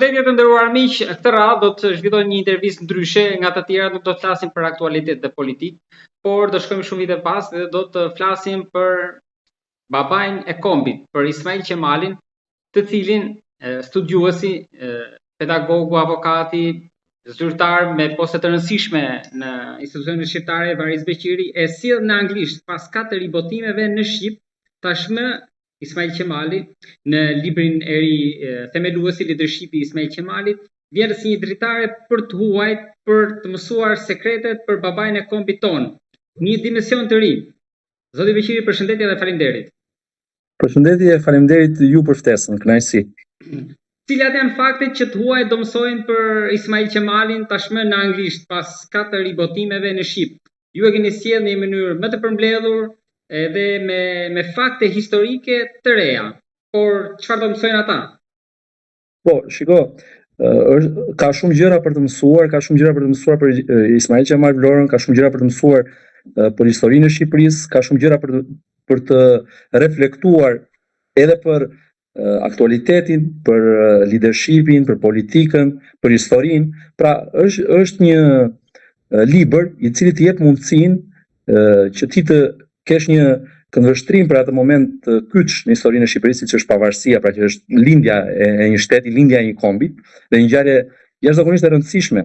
Përshëndetje të nderuar miq, këtë radhë do të zhvillojmë një intervistë ndryshe nga të tjerat, nuk do të flasim për aktualitet dhe politikë, por do shkojmë shumë vite pas dhe do të flasim për babain e kombit, për Ismail Qemalin, të cilin studiuesi, pedagogu, avokati, zyrtar me poste të rëndësishme në institucionin shqiptare Varis Beqiri e sjell në anglisht pas 4 ribotimeve në shqip, tashmë Ismail Qemali, në librin e ri Themeluesi Leadershipi Ismail Qemalit, vjen si një dritare për të huajt, për të mësuar sekretet për babain e kombit ton, një dimension të ri. Zoti Beqiri, përshëndetje dhe faleminderit. Përshëndetje, faleminderit ju për ftesën, kënaqësi. Cilat janë faktet që të huajt do mësojnë për Ismail Qemalin tashmë në anglisht pas 4 ribotimeve në shqip? Ju e keni sjellë në një mënyrë më të përmbledhur edhe me fakte historike të reja, por çfarë do mësojnë ata? Po, shiko, ka shumë gjëra për të mësuar, për Ismail Qemal Vlorën, ka shumë gjëra për të mësuar për historinë e Shqipërisë, ka shumë gjëra për të reflektuar edhe për aktualitetin, për leadershipin, për politikën, për historinë. Pra, është një libër i cili të jep mundësinë që ti të kesh një këndvështrim për atë moment të kyç në historinë e Shqipërisë, që është pavarësia, pra që është lindja e një shteti, lindja e një kombi, dhe një ngjarje jashtëzakonisht e rëndësishme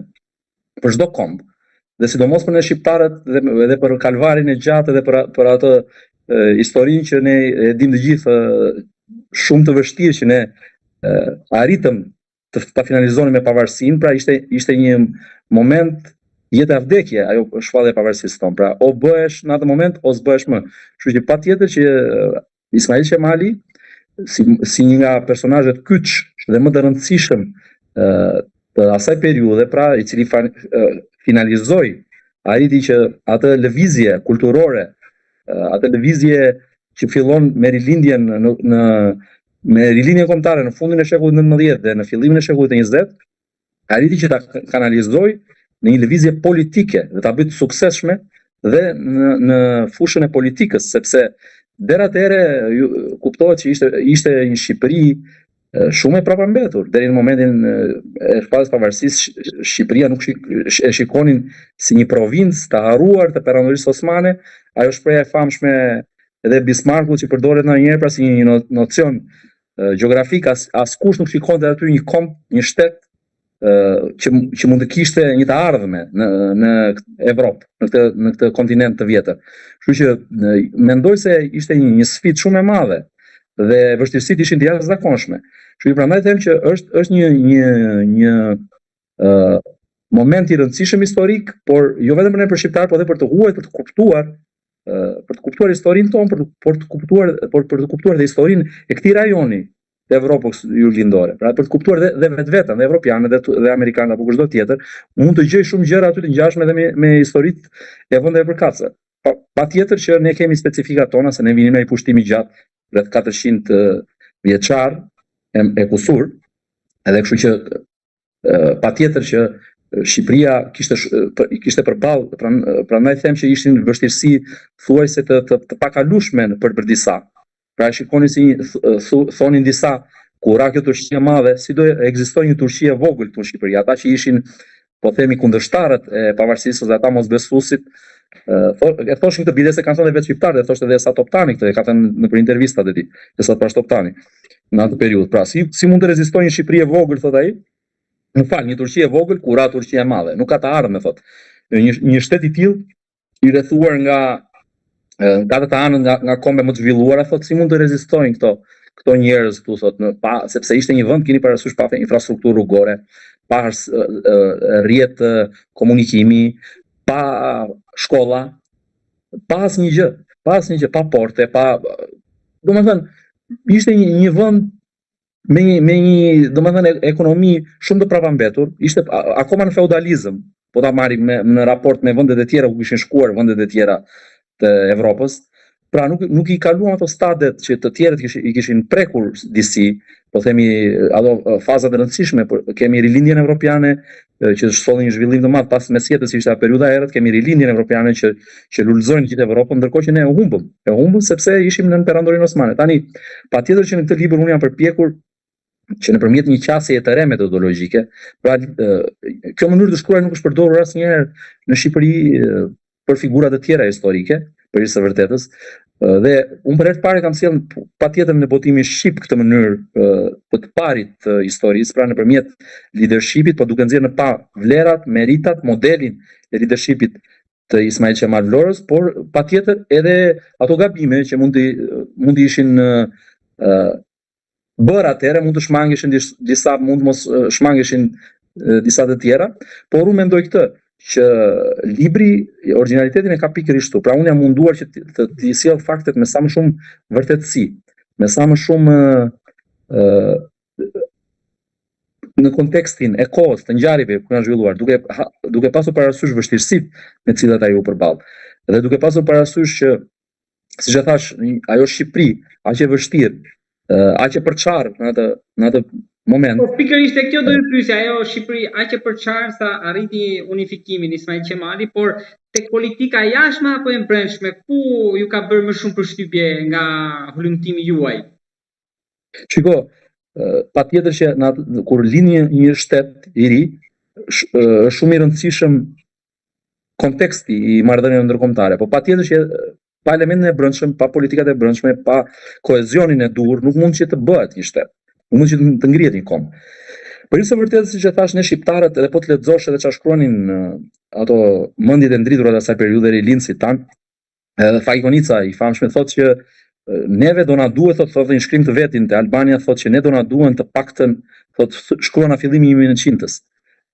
për çdo komb. Dhe sidomos për ne shqiptarët dhe për kalvarin e gjatë dhe për atë historinë që ne e dim të gjithë shumë të vështirë që ne arritëm të ta finalizonim me pavarësinë, pra ishte një moment jetë e vdekje, ajo shfallja e pavarësisë tonë. Pra, o bëhesh në atë moment, o s'bëhesh më. Kështu që patjetër që Ismail Qemali, si një nga personazhet kyç dhe më të rëndësishëm të asaj periudhe, pra i cili finalizoi, arriti që atë lëvizje kulturore, atë lëvizje që fillon me rilindjen me rilindjen kombëtare në fundin e shekullit 19 dhe në fillimin e shekullit 20, arriti që ta kanalizoi në një lëvizje politike dhe ta bëjë të suksesshme dhe në fushën e politikës, sepse deri atëherë kuptohet që ishte një Shqipëri shumë e prapambetur. Deri në momentin e shpalljes pavarësisë, Shqipëria nuk e shikonin si një provincë të harruar të perandorisë osmane. Ajo shpreha e famshme edhe Bismarckut që përdoret ndonjëherë pra si një nocion gjeografik, askush nuk shikonte aty një komb, një shtet që mund të kishte një të ardhme në Evropë, në këtë kontinent të vjetër. Kështu që mendoj se ishte një sfidë shumë e madhe dhe vështirësitë ishin të jashtëzakonshme. Kështu që prandaj them që është një moment i rëndësishëm historik, por jo vetëm për shqiptarë, por edhe për të huajt, për të kuptuar historinë tonë, për të kuptuar dhe historinë e këtij rajoni të Evropës jurlindore. Pra për të kuptuar dhe vetveten, dhe evropianët dhe amerikanët apo kushdo tjetër, mund të gjej shumë gjëra aty të ngjashme edhe me historitë e vendeve përkatëse. Patjetër që ne kemi specifikat tona, se ne vinim nga një pushtim i gjatë, rreth 400 vjeçar e kusur, edhe kështu që patjetër që Shqipëria kishte përballë, prandaj them që ishin vështirësi thuajse të pakalueshme për disa. Pra shikoni si thonin disa, kur ra kjo Turqi e madhe, si do ekzistojë një Turqi e vogël këtu në Shqipëri. Ata që ishin, po themi, kundërshtarët e pavarësisë dhe ata mosbesuesit, e thoshin këtë bile se kanë thënë vetë shqiptarët, e thoshte edhe Esat Toptani këtë, e ka thënë në për intervistat e tij, Esat Pash Toptani në atë periudhë. Pra si mund të rezistojë një Shqipëri e vogël, thotë ai? Një Turqi e vogël kur ra Turqi e madhe. Nuk ka të ardhmë, thotë. Një shtet i tillë i rrethuar nga të anët nga kombe më të zhvilluara, thotë, si mund të rezistojnë këto njerëz këtu, thotë, sepse ishte një vend, keni parasysh, pa infrastrukturë rrugore, pa rrjet komunikimi, pa shkolla, pa asnjë gjë, pa porte, domethënë ishte një vend me një domethënë ekonomi shumë të prapambetur, ishte akoma në feudalizëm, po ta marrim në raport me vendet e tjera ku kishin shkuar vendet e tjera të Evropës. Pra nuk i kaluan ato stadet që të tjerët i kishin prekur disi, po themi ato fazat e rëndësishme, kemi rilindjen evropiane që solli një zhvillim të madh pas mesjetës, ishte periudha e errët, kemi rilindjen evropiane që lulëzojnë gjithë Evropën, ndërkohë që ne e humbëm sepse ishim në perandorinë osmane. Tani, patjetër që në këtë libër unë jam përpjekur që nëpërmjet një qasjeje të re metodologjike, pra kjo mënyrë të shkruar nuk është përdorur asnjëherë në Shqipëri për figura të tjera historike, për së vërtetës, dhe unë për herë të parë kam sjellë patjetër në botimin shqip këtë mënyrë të parit të historisë, pra nëpërmjet leadershipit, po duke nxjerrë në pa vlerat, meritat, modelin e leadershipit të Ismail Qemal Vlorës, por patjetër edhe ato gabime që mund të ishin bërë atëherë, mund të shmangeshin disa, mund mos shmangeshin disa të tjera, por unë mendoj këtë, që libri originalitetin e ka pikërisht këtu. Pra unë jam munduar që të sjell faktet me sa më shumë vërtetësi, me sa më shumë në kontekstin e kohës të ngjarjeve ku janë zhvilluar, duke pasur parasysh vështirësitë me të cilat ai u përball. Dhe duke pasur parasysh që, siç e thash, ajo Shqipëri, aq e vështirë, aq e përçarë në atë moment. Po pikërisht e kjo do të pyesja, ajo Shqipëri aq e përçarë sa arriti unifikimin Ismail Qemali, por tek politika jashtme apo e brendshme, ku ju ka bërë më shumë përshtypje nga hulumtimi juaj? Shiko, patjetër që kur lind një shtet i ri, është shumë i rëndësishëm konteksti i marrëdhënieve ndërkombëtare, po patjetër që pa elementin e brendshëm, pa politikat e brendshme, pa kohezionin e duhur, nuk mund që të bëhet një shtet. Nuk mund që të ngrihet një kom. Për së vërtetë, siç e thash, ne shqiptarët, edhe po të lexosh edhe çfarë shkruanin ato mendjet e ndritura të asaj periudhe rilindësit tan, edhe Fajkonica i famshme thotë që neve do na duhet, thotë një shkrim të vetin te Albania, thotë që ne do na duhen të paktën, thotë shkruan në fillimin e 1900-s,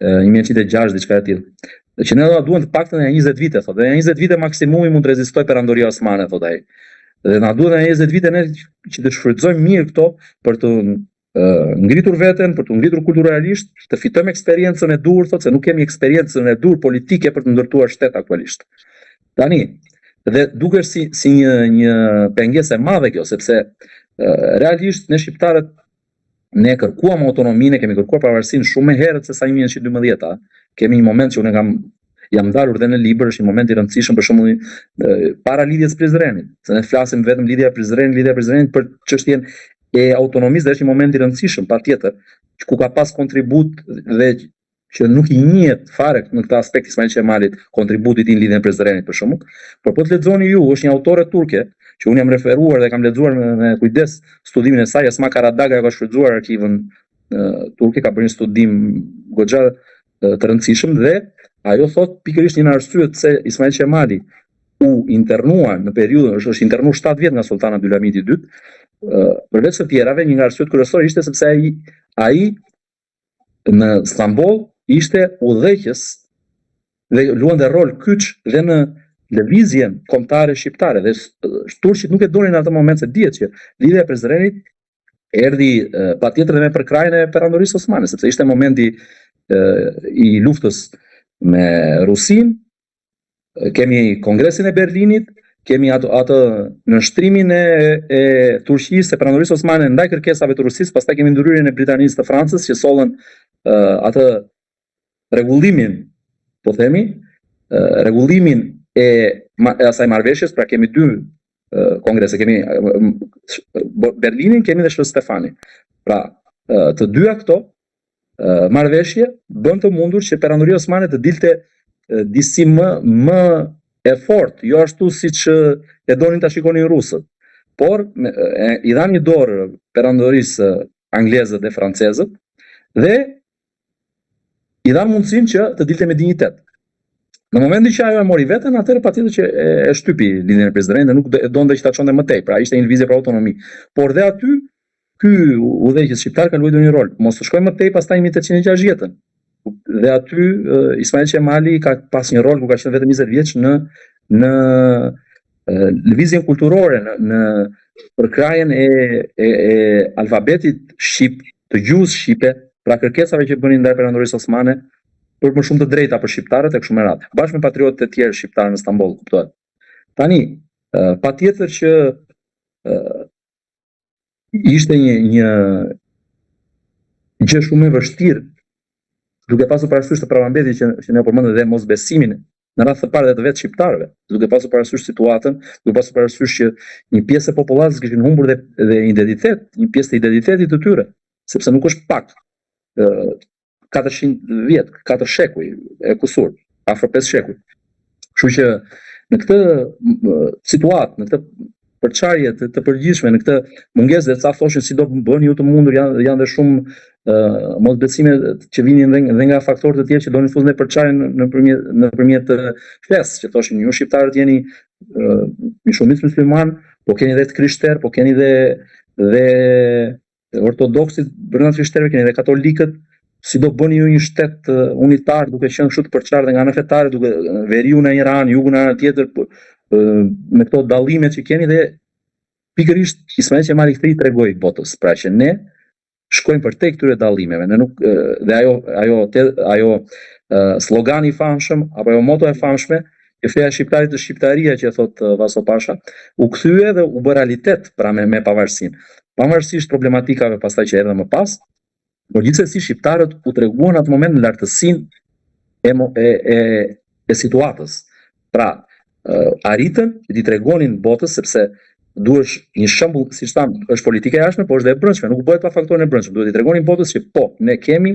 1906 diçka e tillë. Që ne do na duhen të paktën 20 vite, thotë. Dhe 20 vite maksimumi mund të rezistoj perandoria osmane, thotë ai. Dhe na duhen 20 vite ne që të shfrytëzojmë mirë këto për të ngritur veten, për të ngritur kulturalisht, të fitojmë eksperiencën e dur, thotë, se nuk kemi eksperiencën e dur politike për të ndërtuar shtet aktualisht. Tani, dhe dukesh si një pengesë e madhe kjo, sepse realisht ne shqiptarët ne kërkuam autonominë, kemi kërkuar pavarësinë shumë më herët se sa 1912-a. Kemi një moment që unë jam ndarur dhe në libër, është një moment i rëndësishëm për shembull para lidhjes Prizrenit. Se ne flasim vetëm lidhja e Prizrenit për çështjen e autonomisë, dhe është një moment i rëndësishëm patjetër, ku ka pas kontribut dhe që nuk i njihet fare në këtë aspekt Ismail Qemalit, kontributi i tij në lidhjen e Prizrenit për shembull. Por po të lexoni ju, është një autore turke që unë jam referuar dhe kam lexuar me kujdes studimin e saj. Esma Karadaga ka shfrytzuar arkivën turke, ka bërë një studim goxha të rëndësishëm, dhe ajo thot pikërisht një arsye se Ismail Qemali u internua në periudhën, është internuar 7 vjet nga Sultan Abdulhamiti II, përveç të tjerave, një nga arsyet kryesore ishte sepse ai në Stamboll ishte udhëheqës dhe luante rol kyç dhe në lëvizjen kombëtare shqiptare, dhe turqit nuk e donin në atë moment, se dihet që lidhja e Prizrenit erdhi patjetër dhe me përkrajën e perandorisë osmane, sepse ishte momenti i luftës me Rusin, kemi Kongresin e Berlinit, kemi atë nënshtrimin e Turqisë, e perandorisë osmane ndaj kërkesave të Rusisë, pastaj kemi ndryrjen e Britanisë të Francës që sollën atë rregullimin, po themi, rregullimin e asaj marrëveshjes. Pra kemi dy kongrese, kemi Berlinin, kemi dhe Shtë-Stefani. Pra të dyja këto marrëveshje bën të mundur që perandoria osmane të dilte disi më e fortë, jo ashtu siç e donin ta shikonin rusët, por i dhanë një dorë perandorisë anglezët dhe francezët, dhe i dhanë mundësinë që të dilte me dinjitet. Në momentin që ajo e mori veten, atëherë patjetër që e shtypi lidhjen e Prizrenit dhe nuk donte që ta çonte më tej, pra ishte një lëvizje për autonomi. Por dhe aty ky udhëheqës shqiptar ka luajtur një rol. Mos të shkojmë më tej pastaj 1860-ën. Dhe aty Ismail Qemali ka pas një rol ku ka qenë vetëm 20 vjeç në lëvizjen kulturore, në përkrajën e alfabetit shqip, të gjuhës shqipe, pra kërkesave që bënin ndaj perandorisë osmane për më shumë të drejta për shqiptarët e kështu me radhë, bashkë me patriotët e tjerë shqiptarë në Stamboll, kuptohet. Tani, patjetër që ishte një gjë shumë e vështirë, duke pasur parasysh të pravambetit që ne përmendëm dhe mosbesimin në radhë të parë dhe të vetë shqiptarëve, duke pasur parasysh situatën, duke pasur parasysh që një pjesë e popullatës kishin humbur dhe identitet, një pjesë të identitetit të tyre. sepse nuk është pak. 400 vjet, 4 shekuj e kusur, afro 5 shekuj. Kështu që në këtë situatë, në këtë përçarje të përgjithshme, në këtë mungesë dhe ca thoshin si do bëni ju të mundur, janë dhe shumë mosbesime që vinin dhe nga faktorët e tjerë që donin fuzën e përçarjen nëpërmjet fesë, që thoshin ju shqiptarët jeni një shumicë musliman, po keni dhe të krishterë, po keni dhe ortodoksit brenda krishterëve, keni dhe katolikët. Si do bëni ju një shtet unitar duke qenë kështu të përçarë dhe nga ana fetare, duke veriu në një anë, jugu në anë tjetër, me këto dallime që keni, dhe pikërisht Ismail Qemali këtë i tregoi botës, pra që ne shkojmë përtej këtyre dallimeve, ne nuk dhe ajo slogani i famshëm apo ajo moto e famshme e feja shqiptarit të shqiptaria që thot Vaso Pasha, u kthye dhe u bë realitet pra me pavarësinë. Pavarësisht problematikave pastaj që erdhën më pas, por gjithsesi shqiptarët u treguan atë moment në lartësinë e situatës. Pra, arritën që t'i tregonin botës, sepse duhesh një shembull, siç tham, është politika e jashtme, por është dhe e brendshme, nuk bëhet pa faktorin e brendshëm. Duhet t'i tregonin botës që po, ne kemi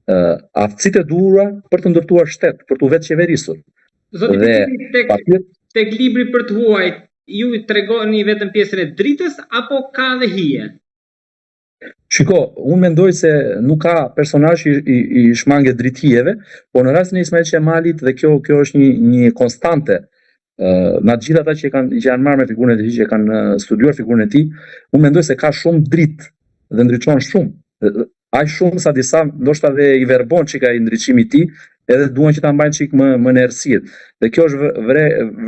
aftësitë e duhura për të ndërtuar shtet, për t'u vetë qeverisur. Zoti, tek libri për të huajt, ju i tregoni vetëm pjesën e dritës apo ka dhe hije? Shiko, unë mendoj se nuk ka personazh i shmanget drithijeve, por në rastin e Ismail Qemalit, dhe kjo është një konstante, nga të gjithë ata që janë marrë me figurën e tij, që kanë studiuar figurën e tij, unë mendoj se ka shumë dritë dhe ndriçon shumë. Aq shumë sa disa ndoshta dhe i verbon çika i ndriçimi i tij, edhe duan që ta mbajnë çik më në errësirë. Dhe kjo është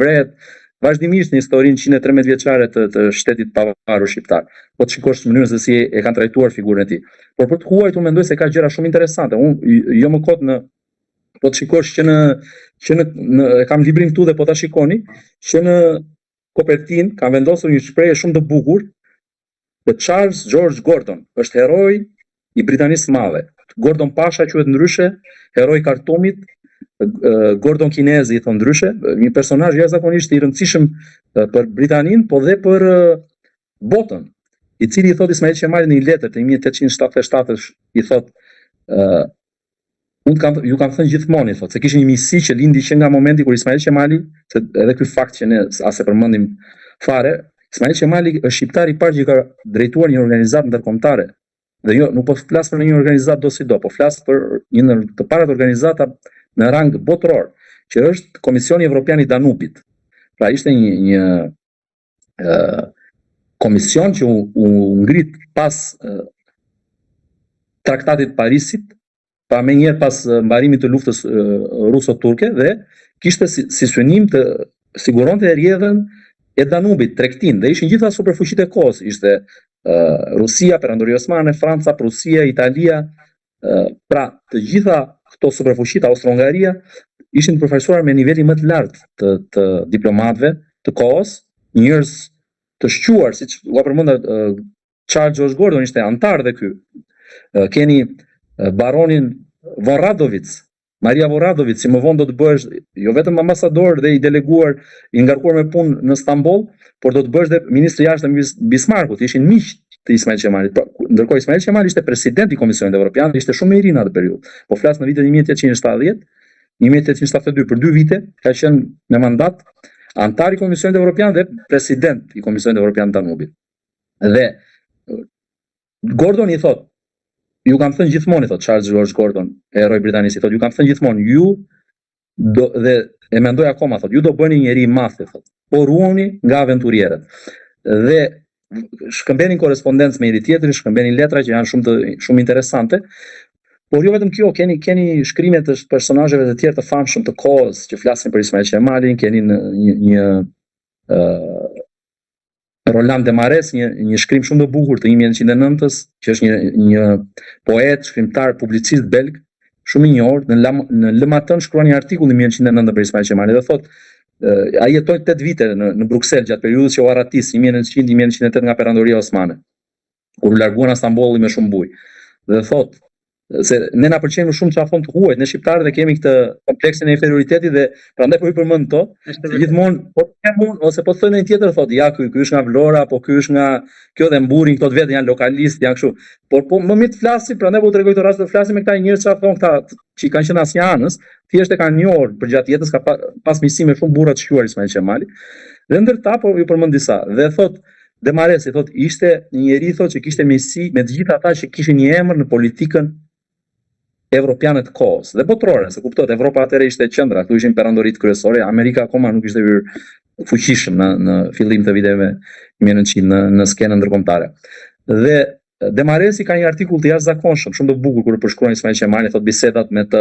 vret vazhdimisht në historinë 113 vjeçare të shtetit pavarur shqiptar. Po të shikosh mënyrën se si e kanë trajtuar figurën e tij. Por për të huajt unë mendoj se ka gjëra shumë interesante. Unë jo më kot po të shikosh që e kam librin këtu dhe po ta shikoni, që në kopertinë kanë vendosur një shprehje shumë të bukur, të Charles George Gordon, është heroi i Britanisë së Madhe. Gordon Pasha quhet ndryshe, heroi i Kartumit, Gordon Kinezi i thon ndryshe, një personazh jashtëzakonisht i rëndësishëm për Britaninë, po dhe për botën, i cili i thot Ismail Qemali në një letër të 1877 i thot unë ju kam thënë gjithmonë, i thot, se kishte një miqësi që lindi që nga momenti kur Ismail Qemali, se edhe ky fakt që ne as e përmendim fare, Ismail Qemali është shqiptari i parë që ka drejtuar një organizatë ndërkombëtare. Dhe jo, nuk po flas për një organizatë do si do, po flas për një ndër të parat organizata në rang botëror, që është Komisioni Evropian i Danubit. Pra ishte një komision që u ngrit pas Traktatit Parisit, pa me njerë pas mbarimit të luftës ruso-turke, dhe kishte si synim të siguronte rrjedhën e Danubit, tregtin, dhe ishin gjitha superfuqitë e kohës, ishte Rusia, Perandoria Osmane, Franca, Prusia, Italia, pra të gjitha këto superfuqitë, Austro-Hungaria, ishin përfaqësuar me niveli më të lartë të diplomatëve të kohës, njerëz të shquar, siç u përmenda Charles George Gordon ishte antar dhe ky. Keni baronin von Radovic, Maria von Radovic, si më vonë do të bëhesh jo vetëm ambasador dhe i deleguar, i ngarkuar me punë në Stamboll, por do të bëhesh dhe ministri i jashtëm i Bismarckut, ishin miq të Ismail Qemalit. Ndërkohë Ismail Qemali ishte president i Komisionit Evropian, ishte shumë i ri në atë periudhë. Po flas në vitet 1870, 1872, për 2 vite ka qenë me mandat antar i Komisionit Evropian dhe president i Komisionit Evropian të Danubit. Dhe Gordon i thot, ju kam thënë gjithmonë, i thot Charles George Gordon, heroi britanisë, i thot, ju kam thënë gjithmonë, ju dhe e mendoj akoma, thot, ju do bëni njeri i madh, thot, por ruani nga aventurierët. Dhe shkëmbenin korrespondencë me njëri tjetrin, shkëmbenin letra që janë shumë interesante. Por jo vetëm kjo, keni shkrimet të personazheve të tjerë të famshëm të kohës që flasin për Ismail Qemalin, keni një Roland Desmarais, një shkrim shumë të bukur të 1909-s, që është një poet, shkrimtar, publicist belg, shumë i njohur. Në Le Matin shkruan një artikull në 1909 për Ismail Qemalin dhe thotë, ai jetoi 8 vite në Bruksel gjatë periudhës që u arratis 1900-1908 nga Perandoria Osmane, kur u larguan në Stamboll me shumë bujë. Dhe thotë, se ne na pëlqen më shumë çfarë thon të huajt, ne shqiptarët e kemi këtë kompleksin e inferioriteti dhe prandaj po i përmend këto, gjithmonë po them unë ose po thënë një tjetër thotë ja ky është nga Vlora, po ky është nga kjo dhe mburin këto vetë janë lokalistë, janë kështu. Por po më mirë të flasim, prandaj po tregoj të rast të flasim me këta njerëz çfarë thon këta që kanë qenë asnjëanës, thjesht e kanë njohur përgjatë jetës, ka pas miqësi me shumë burra të shquar Ismail Qemali. Dhe ndërta po ju përmend disa dhe thotë Demaresi thotë ishte një njerëz thotë që kishte miqësi me të gjithë ata që kishin një emër në politikën evropiane të kohës dhe botërore, se kuptohet Evropa atëherë ishte qendra, këtu ishin perandoritë kryesore, Amerika akoma nuk ishte hyrë fuqishëm në fillim të viteve 1900 në skenën ndërkombëtare. Dhe Demaresi ka një artikull të jashtëzakonshëm, shumë të bukur kur përshkruan Ismail Qemali, thotë bisedat me të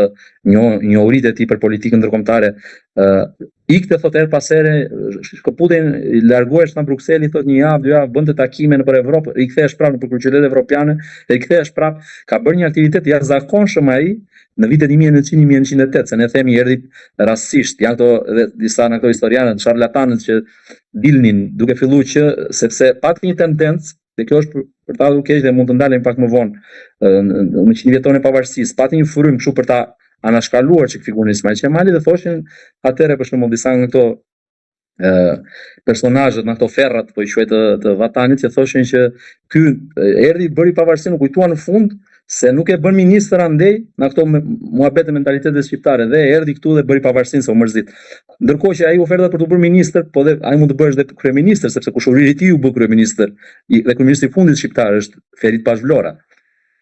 njohuritë e tij për politikën ndërkombëtare. Ikte thotë her pas here, shkëputej, larguhesh nga Brukseli, thotë një javë, 2 javë, bënte takime nëpër Evropë, rikthehesh prapë nëpër qytetet evropiane, dhe rikthehesh prapë, ka bërë një aktivitet të jashtëzakonshëm ai në vitet 1900-1908, se ne themi erdhi rastësisht, janë këto dhe disa nga këto historianët, charlatanët që dilnin duke filluar që sepse pak një tendencë, dhe kjo është për ta dhënë keq dhe mund të ndalemi pak më vonë në 100 vjeton e pavarësisë, pati një frym kështu për ta anashkaluar çik figurën e Ismail Qemali dhe thoshin atëherë për shembull disa nga këto personazhet nga këto ferrat po i quaj të vatanit që thoshin që ky erdhi bëri pavarësinë, u kujtua në fund se nuk e bën ministër andej në këto muhabete mentalitetet shqiptare dhe erdhi këtu dhe bëri pavarësinë se u mërzit. Ndërkohë që ai oferta për të bërë ministër, po dhe ai mund të bëhesh dhe kryeministër sepse kushuriri i tij u bë kryeministër dhe kryeministri i fundit shqiptar është Ferit Pash Vlora.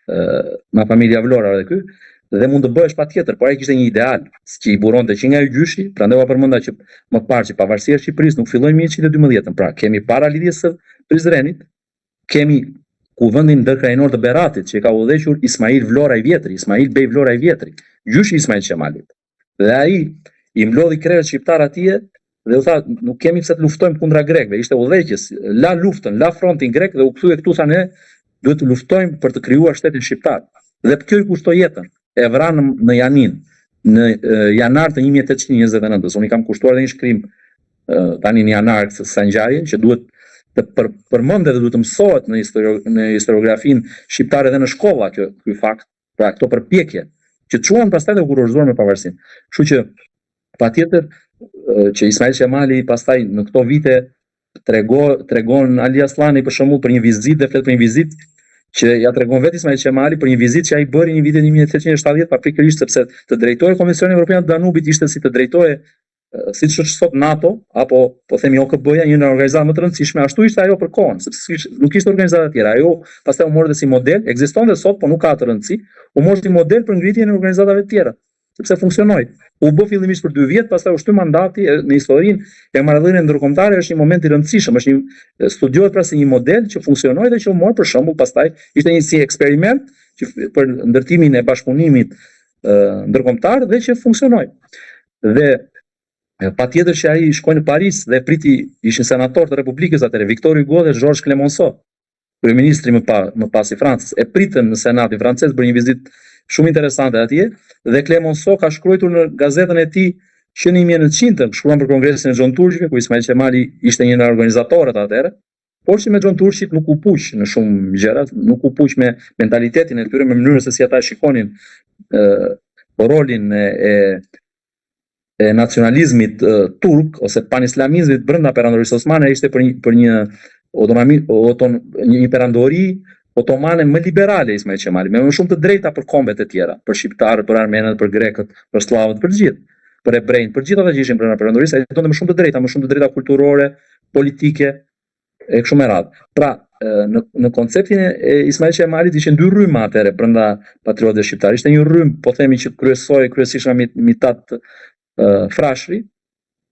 Nga familja Vlora edhe ky dhe mund të bëhesh patjetër, por ai kishte një ideal që i buronte që nga i gjyshi, prandaj u përmenda që më parë që pavarësia e Shqipërisë nuk filloi në 1912, pra kemi para lidhjes së Prizrenit, kemi kuvendin ndërkrajnor të Beratit që ka udhëhequr Ismail Vlora i Vjetri, Ismail Bej Vlora i Vjetri, gjyshi i Ismail Qemalit. Dhe ai i mlodhi krerët shqiptar atje dhe u tha nuk kemi pse të luftojmë kundra grekëve, ishte udhëheqës, la luftën, la frontin grek dhe u kthye këtu tha ne duhet të luftojmë për të krijuar shtetin shqiptar. Dhe kjo i kushtoi jetën. E vranë në Janin në janar të 1829. Unë i kam kushtuar dhe një shkrim tani në janar këtë Sanxharin që duhet të përmendet dhe duhet të mësohet në historiografinë shqiptare dhe në shkolla ky fakt, pra këto përpjekje që çuan pastaj të kurorzuar me pavarësinë. Kështu që patjetër që Ismail Qemali pastaj në këto vite tregon Ali Aslani për shembull për një vizitë dhe flet për një vizitë që ja tregon vetë Ismail Qemali për një vizitë që ai bëri në vitin 1870 paprikërisht sepse të drejtohej Komisionit Evropian të Danubit ishte si të drejtohej siç është sot NATO apo po themi OKB-ja, një organizatë më të rëndësishme, ashtu ishte ajo për kohën, sepse nuk ishte organizata tjera. Ajo pastaj u mori si model, ekziston dhe sot, po nuk ka atë rëndësi, u mori si model për ngritjen e organizatave të tjera, sepse funksionoi. U bë fillimisht për 2 vjet, pastaj u shty mandati në historinë e marrëdhënieve ndërkombëtare, është një moment i rëndësishëm, është një studiohet pra si një model që funksionoi dhe që u mor për shembull pastaj ishte një si eksperiment që për ndërtimin e bashkëpunimit ndërkombëtar dhe që funksionoi. Dhe patjetër që ai shkoi në Paris dhe priti ishin senator të Republikës atëherë, Victor Hugo dhe Georges Clemenceau, kryeministri më pas i Francës, e pritën në Senatin francez për një vizitë shumë interesante atje dhe Clemenceau ka shkruar në gazetën e tij që në 1900 shkruan për kongresin e John Turqit, ku Ismail Qemali ishte një nga organizatorët atëherë, por që me John Turqit nuk u puq në shumë gjëra, nuk u puq me mentalitetin e tyre, me mënyrën se si ata shikonin rolin e nacionalizmit turk ose panislamizmit brenda perandorisë osmane, ishte për një autonomi, një perandori otomane më liberale Ismail Qemali, me më shumë të drejta për kombet e tjera, për shqiptarët, për armenët, për grekët, për slavët, për gjithë, për hebrejnë, për gjithë ata që ishin brenda perandorisë, ai donte më shumë të drejta kulturore, politike e kështu me radhë. Pra, në konceptin e Ismail Qemalit ishin 2 rrymë atëherë brenda patriotëve shqiptarë. Ishte një rrymë, po themi që kryesisht nga Mitat Frashëri,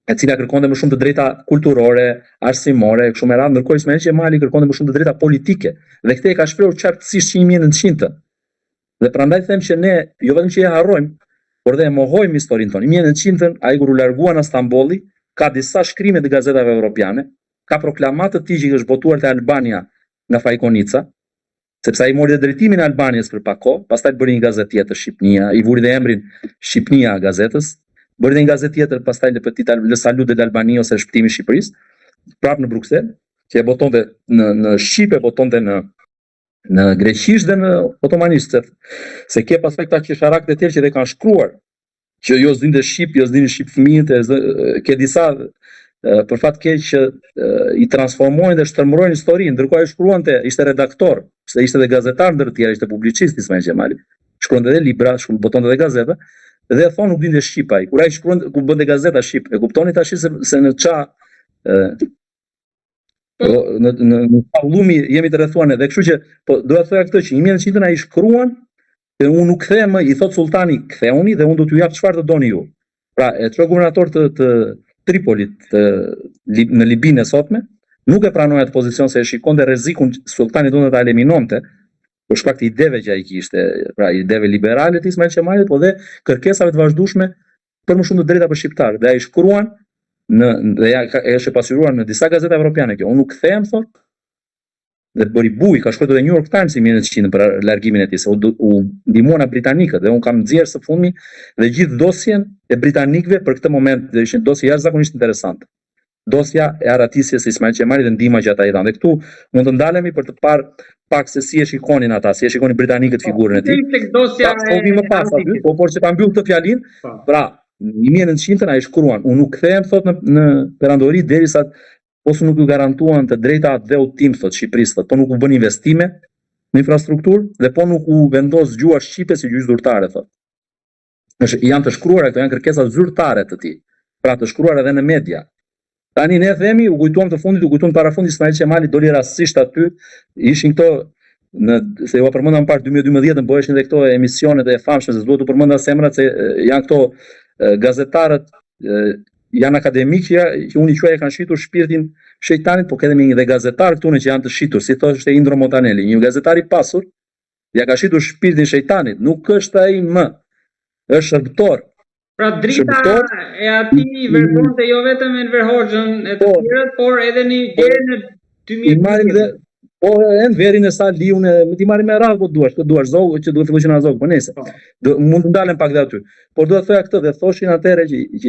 e cila kërkonte më shumë të drejta kulturore, arsimore, kështu me radhë, ndërkohë Ismail Qemali kërkonte më shumë të drejta politike. Dhe këtë e ka shprehur qartësisht në 1900. Dhe prandaj them që ne jo vetëm që e harrojmë, por dhe e mohojmë historinë tonë. Në 1900 ai kur u largua në Stambolli, ka disa shkrime të gazetave evropiane, ka proklamat të tij që është botuar te Albania nga Fajkonica, sepse ai mori drejtimin e Albanias për pak kohë, pastaj bëri një gazetë tjetër Shqipnia, i vuri dhe emrin Shqipnia gazetës. Bëri dhe një gazetë tjetër pastaj Le Salut de l'Albanie ose Shpëtimi i Shqipërisë, prapë në Bruksel, që e botonte në Shqip, e botonte në në greqisht dhe në otomanisht, se ke pastaj këta qesharak të tjerë që dhe kanë shkruar, që jo s'dinte shqip, jo s'dinin shqip fëmijët, ke disa për fat keq që i transformojnë dhe shtrëmbrojnë historinë, ndërkohë ai shkruante, ishte redaktor, se ishte edhe gazetar ndër të tjerë, ishte publicist Ismail Qemali. Shkruante edhe libra, botonte edhe gazeta, dhe thonë nuk dinte shqip ai. Kur ai shkruante, ku bënte gazeta shqip, e kuptoni tash se në ça në pallumi jemi të rrethuar dhe kështu që po doja të thoja këtë që 1900 ai shkruan dhe unë nuk kthej më, i thot sultani ktheuni dhe unë do t'ju jap çfarë të doni ju. Pra, e çoi guvernator të Tripolit në Libinë e sotme, nuk e pranoi atë pozicion se e shikonte rrezikun sultani donte ta eliminonte, për shkak të ideve që ai kishte, pra ideve liberale të Ismail Qemalit, po dhe kërkesave të vazhdueshme për më shumë të drejta për shqiptarët. Dhe ai shkruan dhe është pasuruar në disa gazeta evropiane kjo. Unë nuk kthehem thot. Dhe bëri buj, ka shkruar edhe New York Times i 1900 për largimin e tij, se u ndihmuan britanikët dhe unë kam nxjerrë së fundmi dhe gjithë dosjen e britanikëve për këtë moment, dhe ishin dosje jashtëzakonisht interesante. Dosja e arratisjes së Ismail Qemalit dhe ndihma që ata i dhanë. Dhe këtu mund të ndalemi për të parë pak se si e shikonin ata, si e shikonin britanikët figurën e tij. Dosja e më pas aty, por që ta mbyll këtë fjalinë, pra në 1900 ai shkruan, unë nuk kthehem thot në perandori derisa ose nuk ju garantuan të drejta dhe udhtim thot Shqipërisë, thot, po nuk u bën investime në infrastrukturë dhe po nuk u vendos gjua shqipe si gjuhë zyrtare thot. Janë të shkruara këto, janë kërkesa zyrtare të tij. Pra të shkruar edhe në media. Tani ne themi, u kujtuam të fundit, u kujtuam parafundit Ismail Qemali doli rastësisht aty, ishin këto se ju përmenda më parë 2012 bëheshin edhe këto emisionet e famshme, se s'duhet të përmenda semrat se janë këto gazetarët janë akademikë që unë i quaj e kanë shitur shpirtin shejtanit, po kemi edhe gazetarë këtu që janë të shitur, si thoshte Indro Montanelli, një gazetar i pasur, ja ka shitur shpirtin shejtanit, nuk është ai më, është shërbëtor. Pra drita e atij verbonte jo vetëm Enver Hoxhën e të tjerët, por edhe në deri në 2000. Po Enverin e Saliun, ti marrim me radhë po duash zog që duhet filloj që na zog, po nëse. Mund të ndalem pak dhe aty. Por do të thoya këtë dhe thoshin atëherë që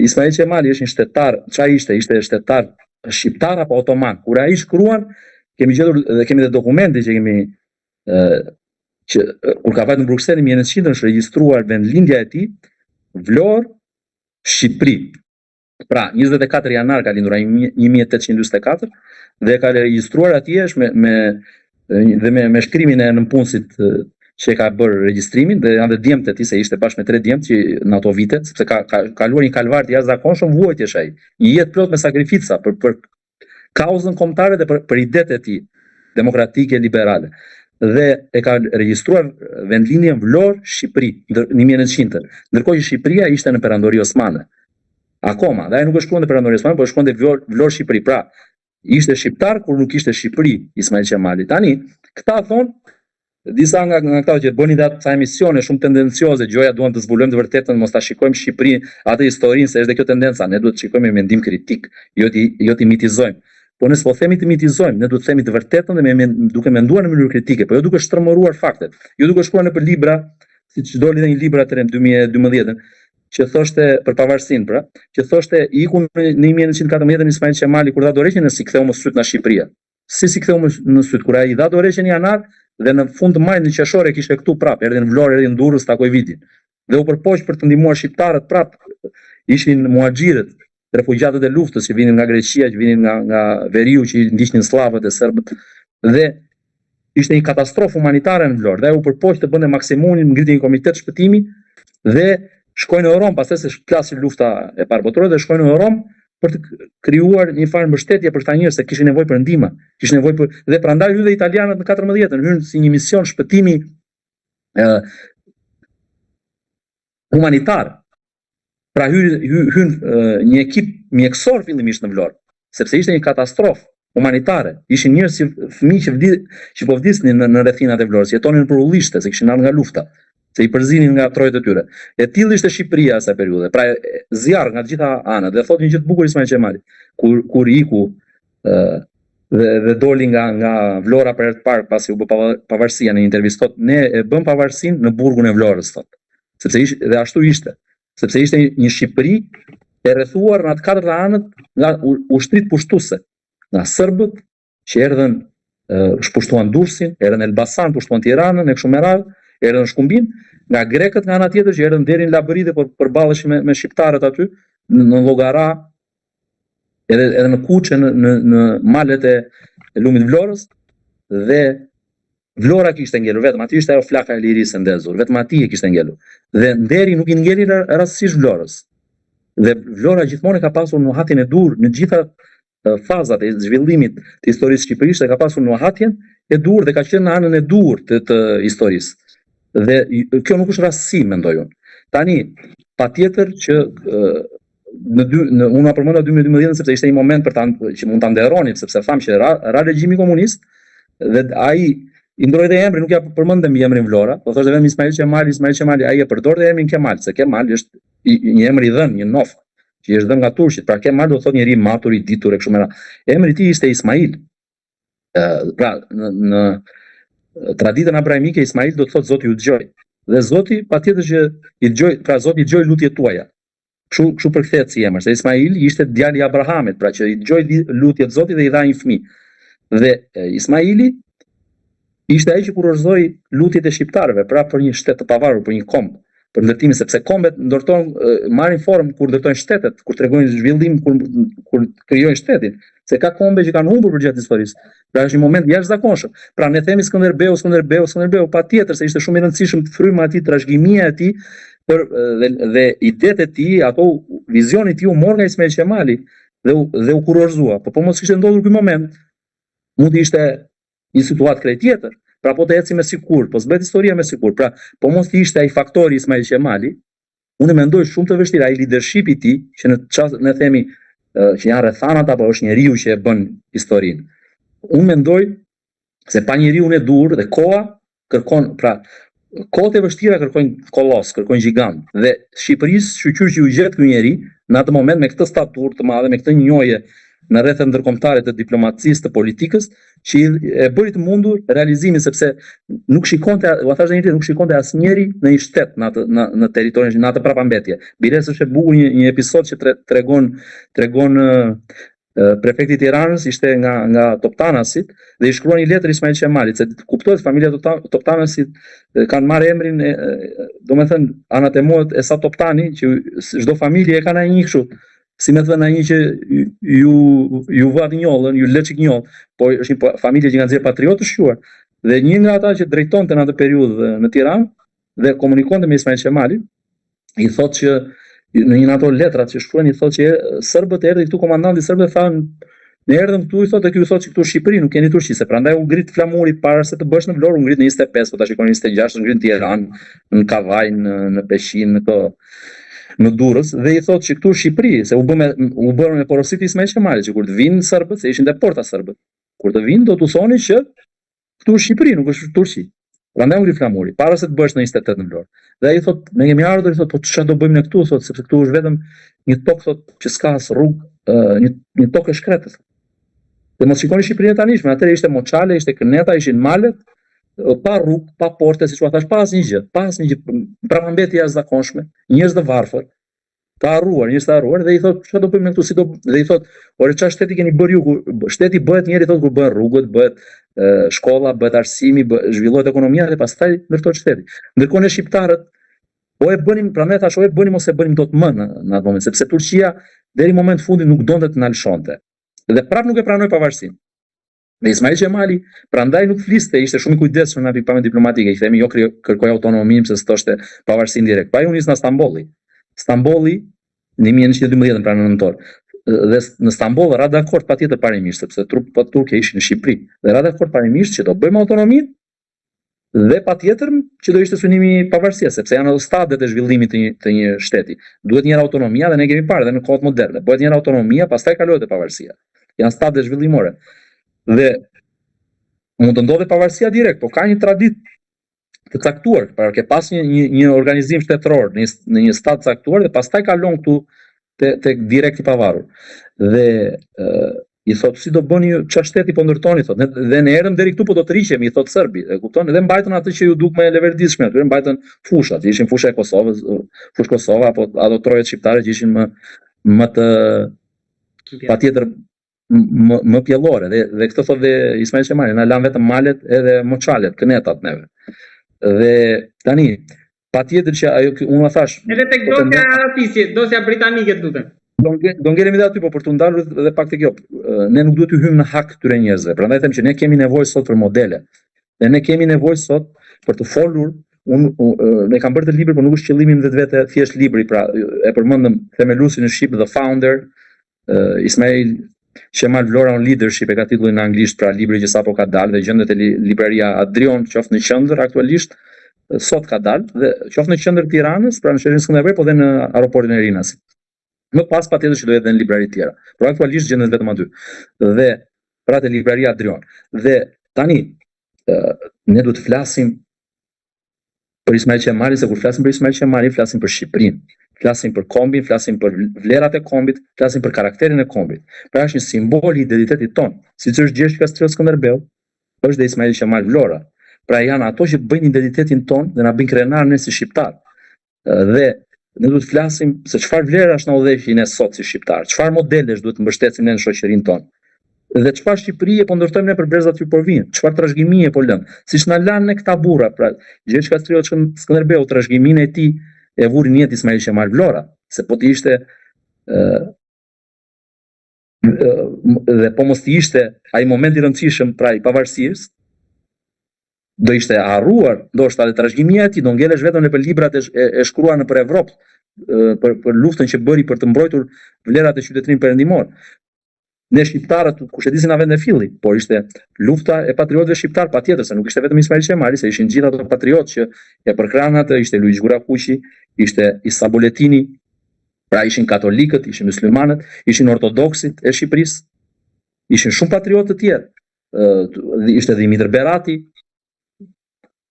Ismail Qemali është një shtetar, çfarë ishte? Ishte shtetar shqiptar apo otoman. Kur ai shkruan, kemi gjetur dhe kemi dhe dokumente që kemi që kur ka vajtur në Bruksel në 1900 është regjistruar vendlindja e tij, Vlorë, Shqipëri. Pra, 24 janar ka lindur ai 1844 dhe ka regjistruar atje është me shkrimin e nënpunësit që ka bërë regjistrimin dhe janë dhe djemtë e tij, se ishte bashkë me 3 djemtë që në ato vite, sepse ka kaluar një kalvar të jashtëzakonshëm vuajtjesh ai. Një jetë plot me sakrifica për kauzën kombëtare dhe për idetë e tij demokratike liberale. Dhe e ka regjistruar vendlindjen Vlorë, Shqipëri në 1900. Ndërkohë që Shqipëria ishte në perandori osmane. Akoma, dhe ai nuk e shkruante perandori osmane, por e shkruante Vlorë Shqipëri. Pra, ishte shqiptar kur nuk ishte Shqipëri Ismail Qemali. Tani, këta thonë, disa nga këta që bënin ata emisione shumë tendencioze, gjoja duam të zbulojmë të vërtetën, mos ta shikojmë Shqipërinë, atë historinë, se është dhe kjo tendenca, ne duhet të shikojmë me mendim kritik, jo ti mitizojmë. Po nëse po themi të mitizojmë, ne duhet të themi të vërtetën dhe duke menduar në mënyrë kritike, po jo duke shtrëmëruar faktet, jo duke shkruar nëpër libra, siç doli edhe një libër atëherë në 2012, që thoshte për pavarësinë, pra, që thoshte iku në 1914 Ismail Qemali kur dha dorëheqjen si ktheu më syt në Shqipëri. Si ktheu më në syt kur ai dha dorëheqjen në janar dhe në fund të majit në qershor e kishte këtu prap, erdhi në Vlorë, erdhi në Durrës, takoi vitin. Dhe u përpoq për të ndihmuar shqiptarët prap. Ishin muhaxhirët, refugjatët e luftës që vinin nga Greqia, që vinin nga veriu që ndiqnin sllafët e serbët. Dhe ishte një katastrofë humanitare në Vlorë. Dhe u përpoq të bënte maksimumin, ngritej një komitet shpëtimi dhe shkojnë në Rom, pastaj se plasi lufta e parë botërore dhe shkojnë në Rom për të krijuar një farë mbështetje për këta njerëz se kishin nevojë për ndihmë, kishin nevojë për dhe prandaj hyn dhe italianët në 14-ën, hyn si një mision shpëtimi humanitar. Pra hyn një ekip mjekësor fillimisht në Vlorë, sepse ishte një katastrofë humanitare. Ishin njerëz si fëmijë që po vdisnin në rrethinat e Vlorës, jetonin për ullishte se kishin ardhur nga lufta, se i përzinin nga trojët e tyre. E tillë ishte Shqipëria asaj periudhe. Pra zjarr nga të gjitha anët. Dhe thotë një gjë të bukur Ismail Qemali, kur iku dhe doli nga Vlora për herë të parë pasi u bë pavarësia në një intervistë, thotë ne e bëm pavarësinë në burgun e Vlorës, thotë. Sepse dhe ashtu ishte. Sepse ishte një Shqipëri e rrethuar në atë katër anët nga ushtrit pushtuese, nga serbët që erdhën shpushtuan Durrësin, erdhën në Elbasan, pushtuan Tiranën, e kështu me radhë, erdhën në Shkumbin, nga grekët nga ana tjetër që erdhën deri në Labëride por përballeshin me shqiptarët aty në Llogara, edhe në Kuçë, në malet e lumit Vlorës, dhe Vlora kishte ngelur, vetëm aty ishte ajo flaka e lirisë e ndezur, vetëm aty e kishte ngelur. Dhe Nderi nuk I ngeli rastësisht Vlorës. Dhe Vlora gjithmonë ka pasur nuhatjen e dur në gjitha fazat e zhvillimit të historisë shqipërisë, ka pasur nuhatjen e dur dhe ka qenë në anën e dur të historisë. Dhe kjo nuk është rastësi, mendoj unë. Tani, patjetër që unë përmenda 2012 sepse ishte një moment që mund ta nderonim, sepse tham që ra regjimi komunist dhe ai I ndroi dhe emrin, nuk ja përmendem emrin Vlora, po thoshte vetëm Ismail Qemali, ai e përdor dhe emrin Kemal, se Kemal është një emër I dhënë, një nof, që është dhënë nga turqit. Pra Kemal do thotë njeri I matur, I ditur e kështu me radhë. Emri I tij ishte Ismail. Pra në traditën abrahimike Ismail do të thotë Zoti ju dëgjoj. Dhe Zoti patjetër që I dëgjoj, pra Zoti dëgjoj lutjet tuaja. Kështu përkthehet si emër, se Ismail ishte djali I Abrahamit, pra që I dëgjoi lutjet Zotit dhe I dha një fëmijë. Dhe Ismaili ishte ai që kurorëzoi lutjet e shqiptarëve, pra për një shtet të pavarur, për një komb, për ndërtimin, sepse kombet marrin formë kur ndërtojnë shtetet, kur tregojnë zhvillim, kur krijojnë shtetin, se ka kombe që kanë humbur përgjatë historisë. Pra është një moment jashtëzakonshëm. Pra ne themi Skënderbeu, patjetër se ishte shumë I rëndësishëm fryma e tij, trashëgimia e tij dhe idetë e tij, ato vizioni I tij u mor nga Ismail Qemali dhe u kurorëzua. Po mos kishte ndodhur ky moment, mund të ishte një situatë krejt tjetër. Pra po të ecim me sigurt, po s'bëhet historia me sigurt. Pra po mos të ishte ai faktori Ismail Qemali, unë mendoj shumë të vështirë ai leadership I tij, që në çast ne themi që janë rrethanat apo është njeriu që e bën historinë. Unë mendoj se pa njeriun e dur dhe koha kërkon, pra kohët e vështira kërkojnë kolos, kërkojnë gjigant. Dhe Shqipërisë shqyr që u gjet ky njeri në atë moment me këtë staturë të madhe, me këtë njohje në rrethet ndërkombëtare të diplomacisë, të politikës, që e bëri të mundur realizimin, sepse nuk shikonte, u thash edhe nuk shikonte asnjëri në një shtet në territorin, në atë prapambetje. Bires është e bukur një episod që tregon prefekti I Tiranës ishte nga Toptanasit dhe I shkruan një letër Ismail Qemalit, se kuptohet familja Toptanasit kanë marrë emrin, domethënë anatemohet Esa Toptani, që çdo familje e ka një kështu. Si me thënë ai që ju vat njollën, ju lë çik njoll, po është një familje që nga nxjerr patriotë të shquar. Dhe një nga ata që drejtonte në atë periudhë në Tiranë dhe komunikonte me Ismail Qemalin, I thotë që në një nga ato letrat që shkruan I thotë që serbët erdhi këtu, komandanti serbëve thanë ne erdhëm këtu, I thotë ky thotë që këtu në Shqipëri nuk keni turqi, se prandaj u ngrit flamuri para se të bësh në Vlorë, u ngrit në 25, po tash shikoni 26, u ngrit në Tiranë, në Kavaj, në Peshin, në Durrës, dhe I thotë që këtu në Shqipëri, se u bën me porositë Ismail Qemalit, që kur të vinë serbët, se ishin te porta serbët, kur të vinë do të thoni që këtu në Shqipëri nuk është Turqi. Prandaj u ngri flamuri, para se të bësh në 28 në Vlorë. Dhe ai thotë, ne kemi ardhur, I thotë, po çfarë do bëjmë ne këtu, thotë, sepse këtu është vetëm një tokë, thotë, që s'ka as rrugë, një tokë e shkretë. Dhe mos shikoni Shqipërinë tanishme, atëherë ishte moçale, ishte këneta, ishin malet, pa rrugë, pa porte, siç u thash, pa asnjë gjë, prapambetje jashtëzakonshme, njerëz të varfër, të harruar, dhe I thotë, çfarë do bëjmë ne këtu, dhe I thotë, ore çfarë shteti keni bërë ju, shteti bëhet njëri thotë kur bëhen rrugët, bëhet shkolla, bëhet arsimi, zhvillohet ekonomia dhe pastaj ndërtohet shteti. Ndërkohë ne shqiptarët o e bënim, prandaj thash, o e bënim ose e bënim dot më në atë moment, sepse Turqia deri në moment fundit nuk donte të na lëshonte. Dhe prap nuk e pranoi pavarësinë. Dhe Ismail Qemali prandaj nuk fliste, ishte shumë I kujdesshëm në pikpamjen diplomatike, I themi jo kërkoi autonominë se s'toshte pavarësinë direkt. Pa I nis në Stambolli në 1912 pra në nëntor. Dhe në Stamboll ra dakord patjetër parimisht, sepse trupat turke ishin në Shqipëri. Dhe ra dakord parimisht që do bëjmë autonominë dhe patjetër që do ishte synimi pavarësia, sepse janë stadiet e zhvillimit të një shteti. Duhet njëra autonomia dhe ne kemi parë dhe në kohët moderne. Bëhet njëra autonomia, pastaj kalohet te pavarësia. Janë stadiet zhvillimore. Dhe mund të ndodhe pavarësia direkt, po ka një traditë të caktuar, pra ke pas një organizim shtetëror në një stat caktuar dhe pastaj kalon këtu tek direkt I pavarur. Dhe I thotë si do bëni ju, çfarë shteti po ndërtoni, thotë. Dhe ne erdhëm deri këtu po do të rriqemi, I thotë serbi, e kupton? Dhe mbajtën atë që ju duk më e leverdishme, aty mbajtën fushat, ishin fusha e Kosovës, fushë Kosova apo ato trojet shqiptare që ishin më të patjetër më pjellore dhe këtë thot dhe Ismail Qemali, na lan vetëm malet edhe moçalet, kënetat neve. Dhe tani patjetër që ajo unë thash edhe tek dosja britanike lutem. Do ngelemi dhe aty, po për të ndalur edhe pak tek kjo. Ne nuk duhet të hyjmë në hak këtyre njerëzve. Prandaj them që ne kemi nevojë sot për modele. Dhe ne kemi nevojë sot për të folur. Ne kam bërë të libër, por nuk është qëllimi im vetë thjesht libri, pra e përmendëm themeluesin e Shqip, The Founder, Ismail Qemal Vlora on Leadership e ka titullin në anglisht, pra libri që sapo ka dalë dhe gjendet e libreria Adrion, qoftë në qendër aktualisht, sot ka dalë dhe qoftë në qendër Tiranës, pra në sherin Skënderbej, po dhe në aeroportin e Rinasit. Më pas patjetër që do jetë në librari tjera, por aktualisht gjendet vetëm aty. Dhe pra te libreria Adrion. Dhe tani ne duhet të flasim për Ismail Qemali, se kur flasim për Ismail Qemali, flasim për Shqipërinë, flasim për kombin, flasim për vlerat e kombit, flasim për karakterin e kombit. Pra është një simbol i identitetit ton, siç është Gjergj Kastriot Skënderbeu, është dhe Ismail Qemal Vlora. Pra janë ato që bëjnë identitetin ton dhe na bëjnë krenar ne si shqiptar. Dhe ne duhet të flasim se çfarë vlerash na udhëheqin ne sot si shqiptar, çfarë modelesh duhet të mbështetsim ne në shoqërinë tonë. Dhe çfarë Shqipërie po ndërtojmë ne për brezat që po vinë, çfarë trashëgimie po lëm. Siç na lanë ne këta burra, pra Gjergj Kastriot Skënderbeu trashëgiminë e tij e vuri në jetë Ismail Qemal Vlora, se po të ishte dhe po mos të ishte ai moment i rëndësishëm pra i pavarësisë, do ishte harruar ndoshta edhe trashëgimia e tij, do ngelesh vetëm nëpër librat e shkruar nëpër Evropë, për luftën që bëri për të mbrojtur vlerat e qytetërisë perëndimor. Ne shqiptarët, kush e di si na vende filli, por ishte lufta e patriotëve shqiptar patjetër, se nuk ishte vetëm Ismail Qemali, se ishin gjithë ato patriotë që e përkranë atë, ishte Luiz Gurakuqi, ishte Isa Buletini, pra ishin katolikët, ishin muslimanët, ishin ortodoksit e Shqipërisë, ishin shumë patriotë të tjerë. Ishte Dimitër Berati,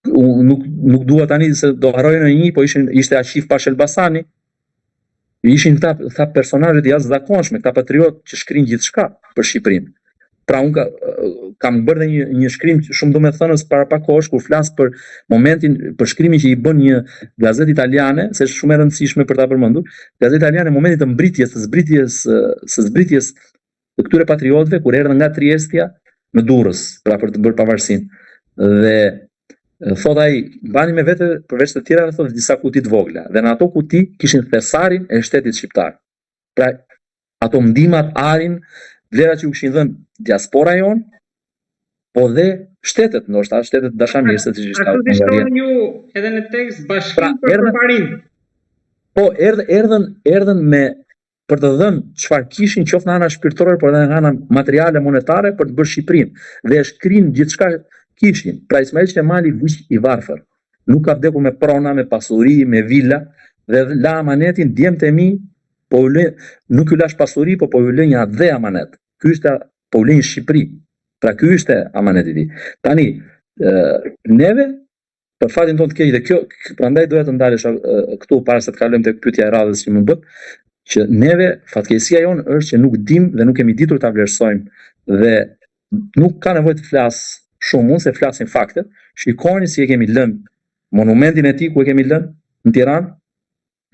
nuk dua tani se do harroj në një, po ishte Aqif Pash Elbasani. Ishin këta personazhe të jashtëzakonshme, këta patriotë që shkrin gjithçka për Shqipërinë. Pra unë kam bërë një shkrim shumë domethënës para pak kohësh kur flas për momentin, për shkrimin që i bën një gazetë italiane, se është shumë e rëndësishme për ta përmendur, gazetë italiane në momentin të mbritjes, së zbritjes të këtyre patriotëve kur erdhën nga Triestia në Durrës, pra për të bërë pavarësinë. Dhe thot ai, mbani me vete përveç të tjerave thotë disa kuti të vogla, dhe në ato kuti kishin thesarin e shtetit shqiptar. Pra ato ndihmat, arin, vlerat që u kishin dhënë diaspora jon, po dhe shtetet, ndoshta shtetet dashamirëse siç ishte Hungaria. Ju edhe në tekst bashkim për përparim. Po erdhën me për të dhënë çfarë kishin qoftë në ana shpirtërore, por edhe në ana materiale monetare për të bërë Shqipërinë. Dhe shkrin gjithçka kishin. Pra Ismail Qemali vëq i varfër. Nuk ka vdekur me prona, me pasuri, me vila, dhe la amanetin djemtë e mi, po nuk ju lash pasuri, po ju lë një adhe amanet. Ky ishte po u lë një Shqipëri. Pra ky ishte amaneti i tij. Tani neve për fatin tonë të keq, dhe kjo prandaj doja të ndalesh këtu para se të kalojmë tek pyetja e radhës që më bët, që neve fatkeqësia jon është që nuk dim dhe nuk kemi ditur ta vlerësojmë dhe nuk ka nevojë të flas shumë, unë se flasin faktet. Shikoni si e kemi lënë monumentin e tij ku e kemi lënë në Tiranë,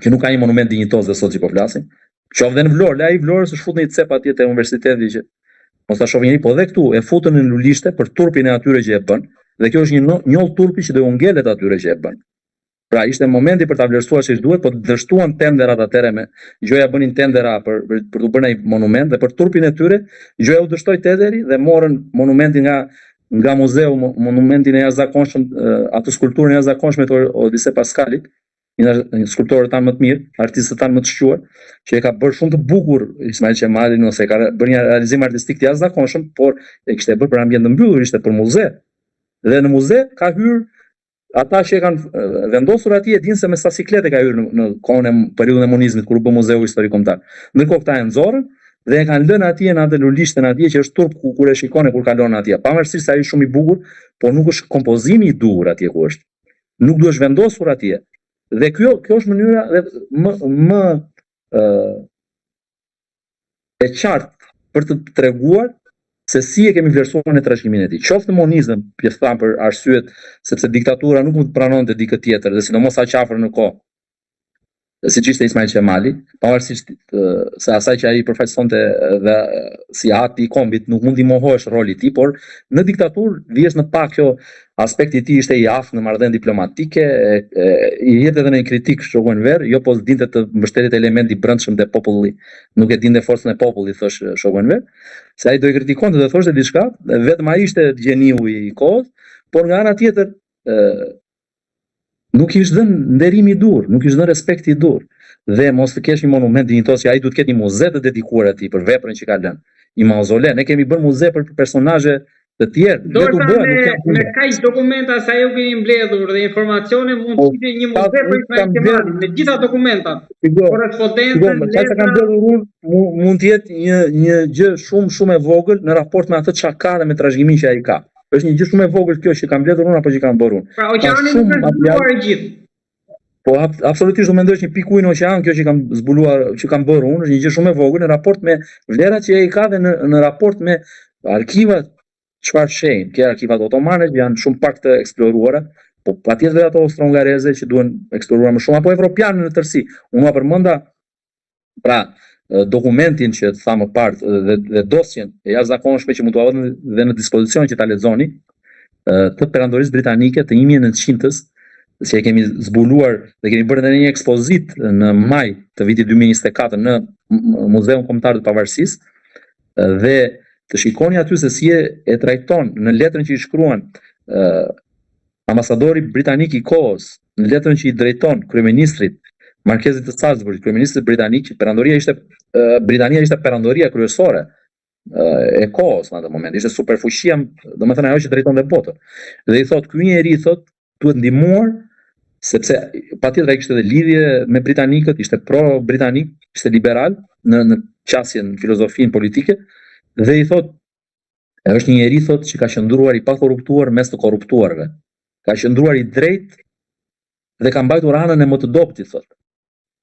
që nuk ka një monument dinjitoz dhe sot që po flasim. Qoftë në Vlorë, ai Vlorës është futur në një cep atje te universiteti që mos ta shohin njëri, po dhe këtu e futën në lulishte për turpin e atyre që e bën. Dhe kjo është një njoll turpi që do u ngelet atyre që e bën. Pra ishte momenti për ta vlerësuar siç duhet, po dështuan tenderat atëre me Gjoja bënin tendera për të bërë një monument dhe për turpin e tyre, Gjoja u dështoi tenderi dhe morën monumentin nga muzeu, monumentin e jashtëzakonshëm, atë skulpturën e jashtëzakonshme të Odise Paskalit, një skulptor tan më të mirë, artistët tan më të shquar, që e ka bërë shumë të bukur Ismail Qemali, ose e ka bërë një realizim artistik të jashtëzakonshëm, por e kishte bërë për ambient të mbyllur, ishte për muze. Dhe në muze ka hyrë ata që e kanë vendosur atje, e dinë se me sa siklete ka hyrë në kohën e periudhën e komunizmit kur u bë muzeu historik kombëtar. Ndërkohë këta e nxorën dhe e kanë lënë atje në atë lulishten atje që është turp kur e shikon kur kalon atje. Pavarësisht se ai është shumë i bukur, por nuk është kompozimi i duhur atje ku është. Nuk duhet vendosur atje. Dhe kjo është mënyra më e qartë për të treguar se si e kemi vlerësuar në trashëgiminë e tij. Qoftë monizëm, pjesëtan për arsyet sepse diktatura nuk mund të pranonte dikë tjetër, dhe sidomos aq afër në kohë. siç ishte Ismail Qemali, pavarësisht se asaj që ai përfaqësonte dhe si hati i kombit nuk mund t'i mohosh roli i tij, por në diktaturë vjes në pak kjo aspekti i tij ishte i aftë në marrëdhënie diplomatike, i jep edhe në kritik Shoku Enver, jo po dinte të mbështetet elementi i brendshëm te populli, nuk e dinte forcën e popullit, thosh Shoku Enver, se ai do i kritikonte dhe thoshte diçka, vetëm ai ishte gjeniu i kohës, por nga ana tjetër nuk ishte dhënë nderimi i dur, nuk ishte dhënë respekti i dur. Dhe mos të kesh një monument dinjitos që ai duhet të ketë një muze të dedikuar atij për veprën që ka lënë. Një mauzole, ne kemi bërë muze për personazhe të tjerë. Me kaq dokumenta sa ju keni mbledhur dhe informacione mund të ishte një muze për Ismail Qemalin, me gjitha dokumentat. Korrespondencën, çka kam bërë unë mund të jetë një gjë shumë e vogël në raport me atë çka ka dhe me trashëgiminë që ai ka. Është një gjë shumë e vogël kjo që kam mbledhur unë apo që kam bërë unë. Pra oqeani nuk është zbuluar i gjithë. Po absolutisht do mendosh një pikë ujë në oqean, kjo që kam zbuluar, që kam bërë unë, është një gjë shumë e vogël në raport me vlerat që ai ka dhe në raport me arkivat çfarë shejnë. Ke arkivat otomane që janë shumë pak të eksploruara, po patjetër ato austro-hungareze që duhen eksploruar më shumë apo evropiane në tërësi. Unë përmenda pra dokumentin që tha më parë dhe dosjen e jashtëzakonshme që mund t'u avë dhe në dispozicion që ta lexoni të perandorisë britanike të 1900-s, që e kemi zbuluar dhe kemi bërë edhe një ekspozit në maj të vitit 2024 në Muzeun Kombëtar të Pavarësisë dhe të shikoni aty se si e trajton në letrën që i shkruan ambasadori britanik i kohës, në letrën që i drejton kryeministrit Markezit të Salzburg, kryeministrit britanik, që Britania ishte perandoria kryesore e kohës në atë moment, ishte superfuqia, domethënë ajo që drejtonte botën. Dhe i thot, ky njeri duhet ndihmuar sepse patjetër ai kishte edhe lidhje me britanikët, ishte pro-britanik, ishte liberal në qasjen filozofinë politike dhe i thot është një njeri thot që ka qëndruar i pakorruptuar mes të korruptuarve. Ka qëndruar i drejtë dhe ka mbajtur anën e më të dobtit thot.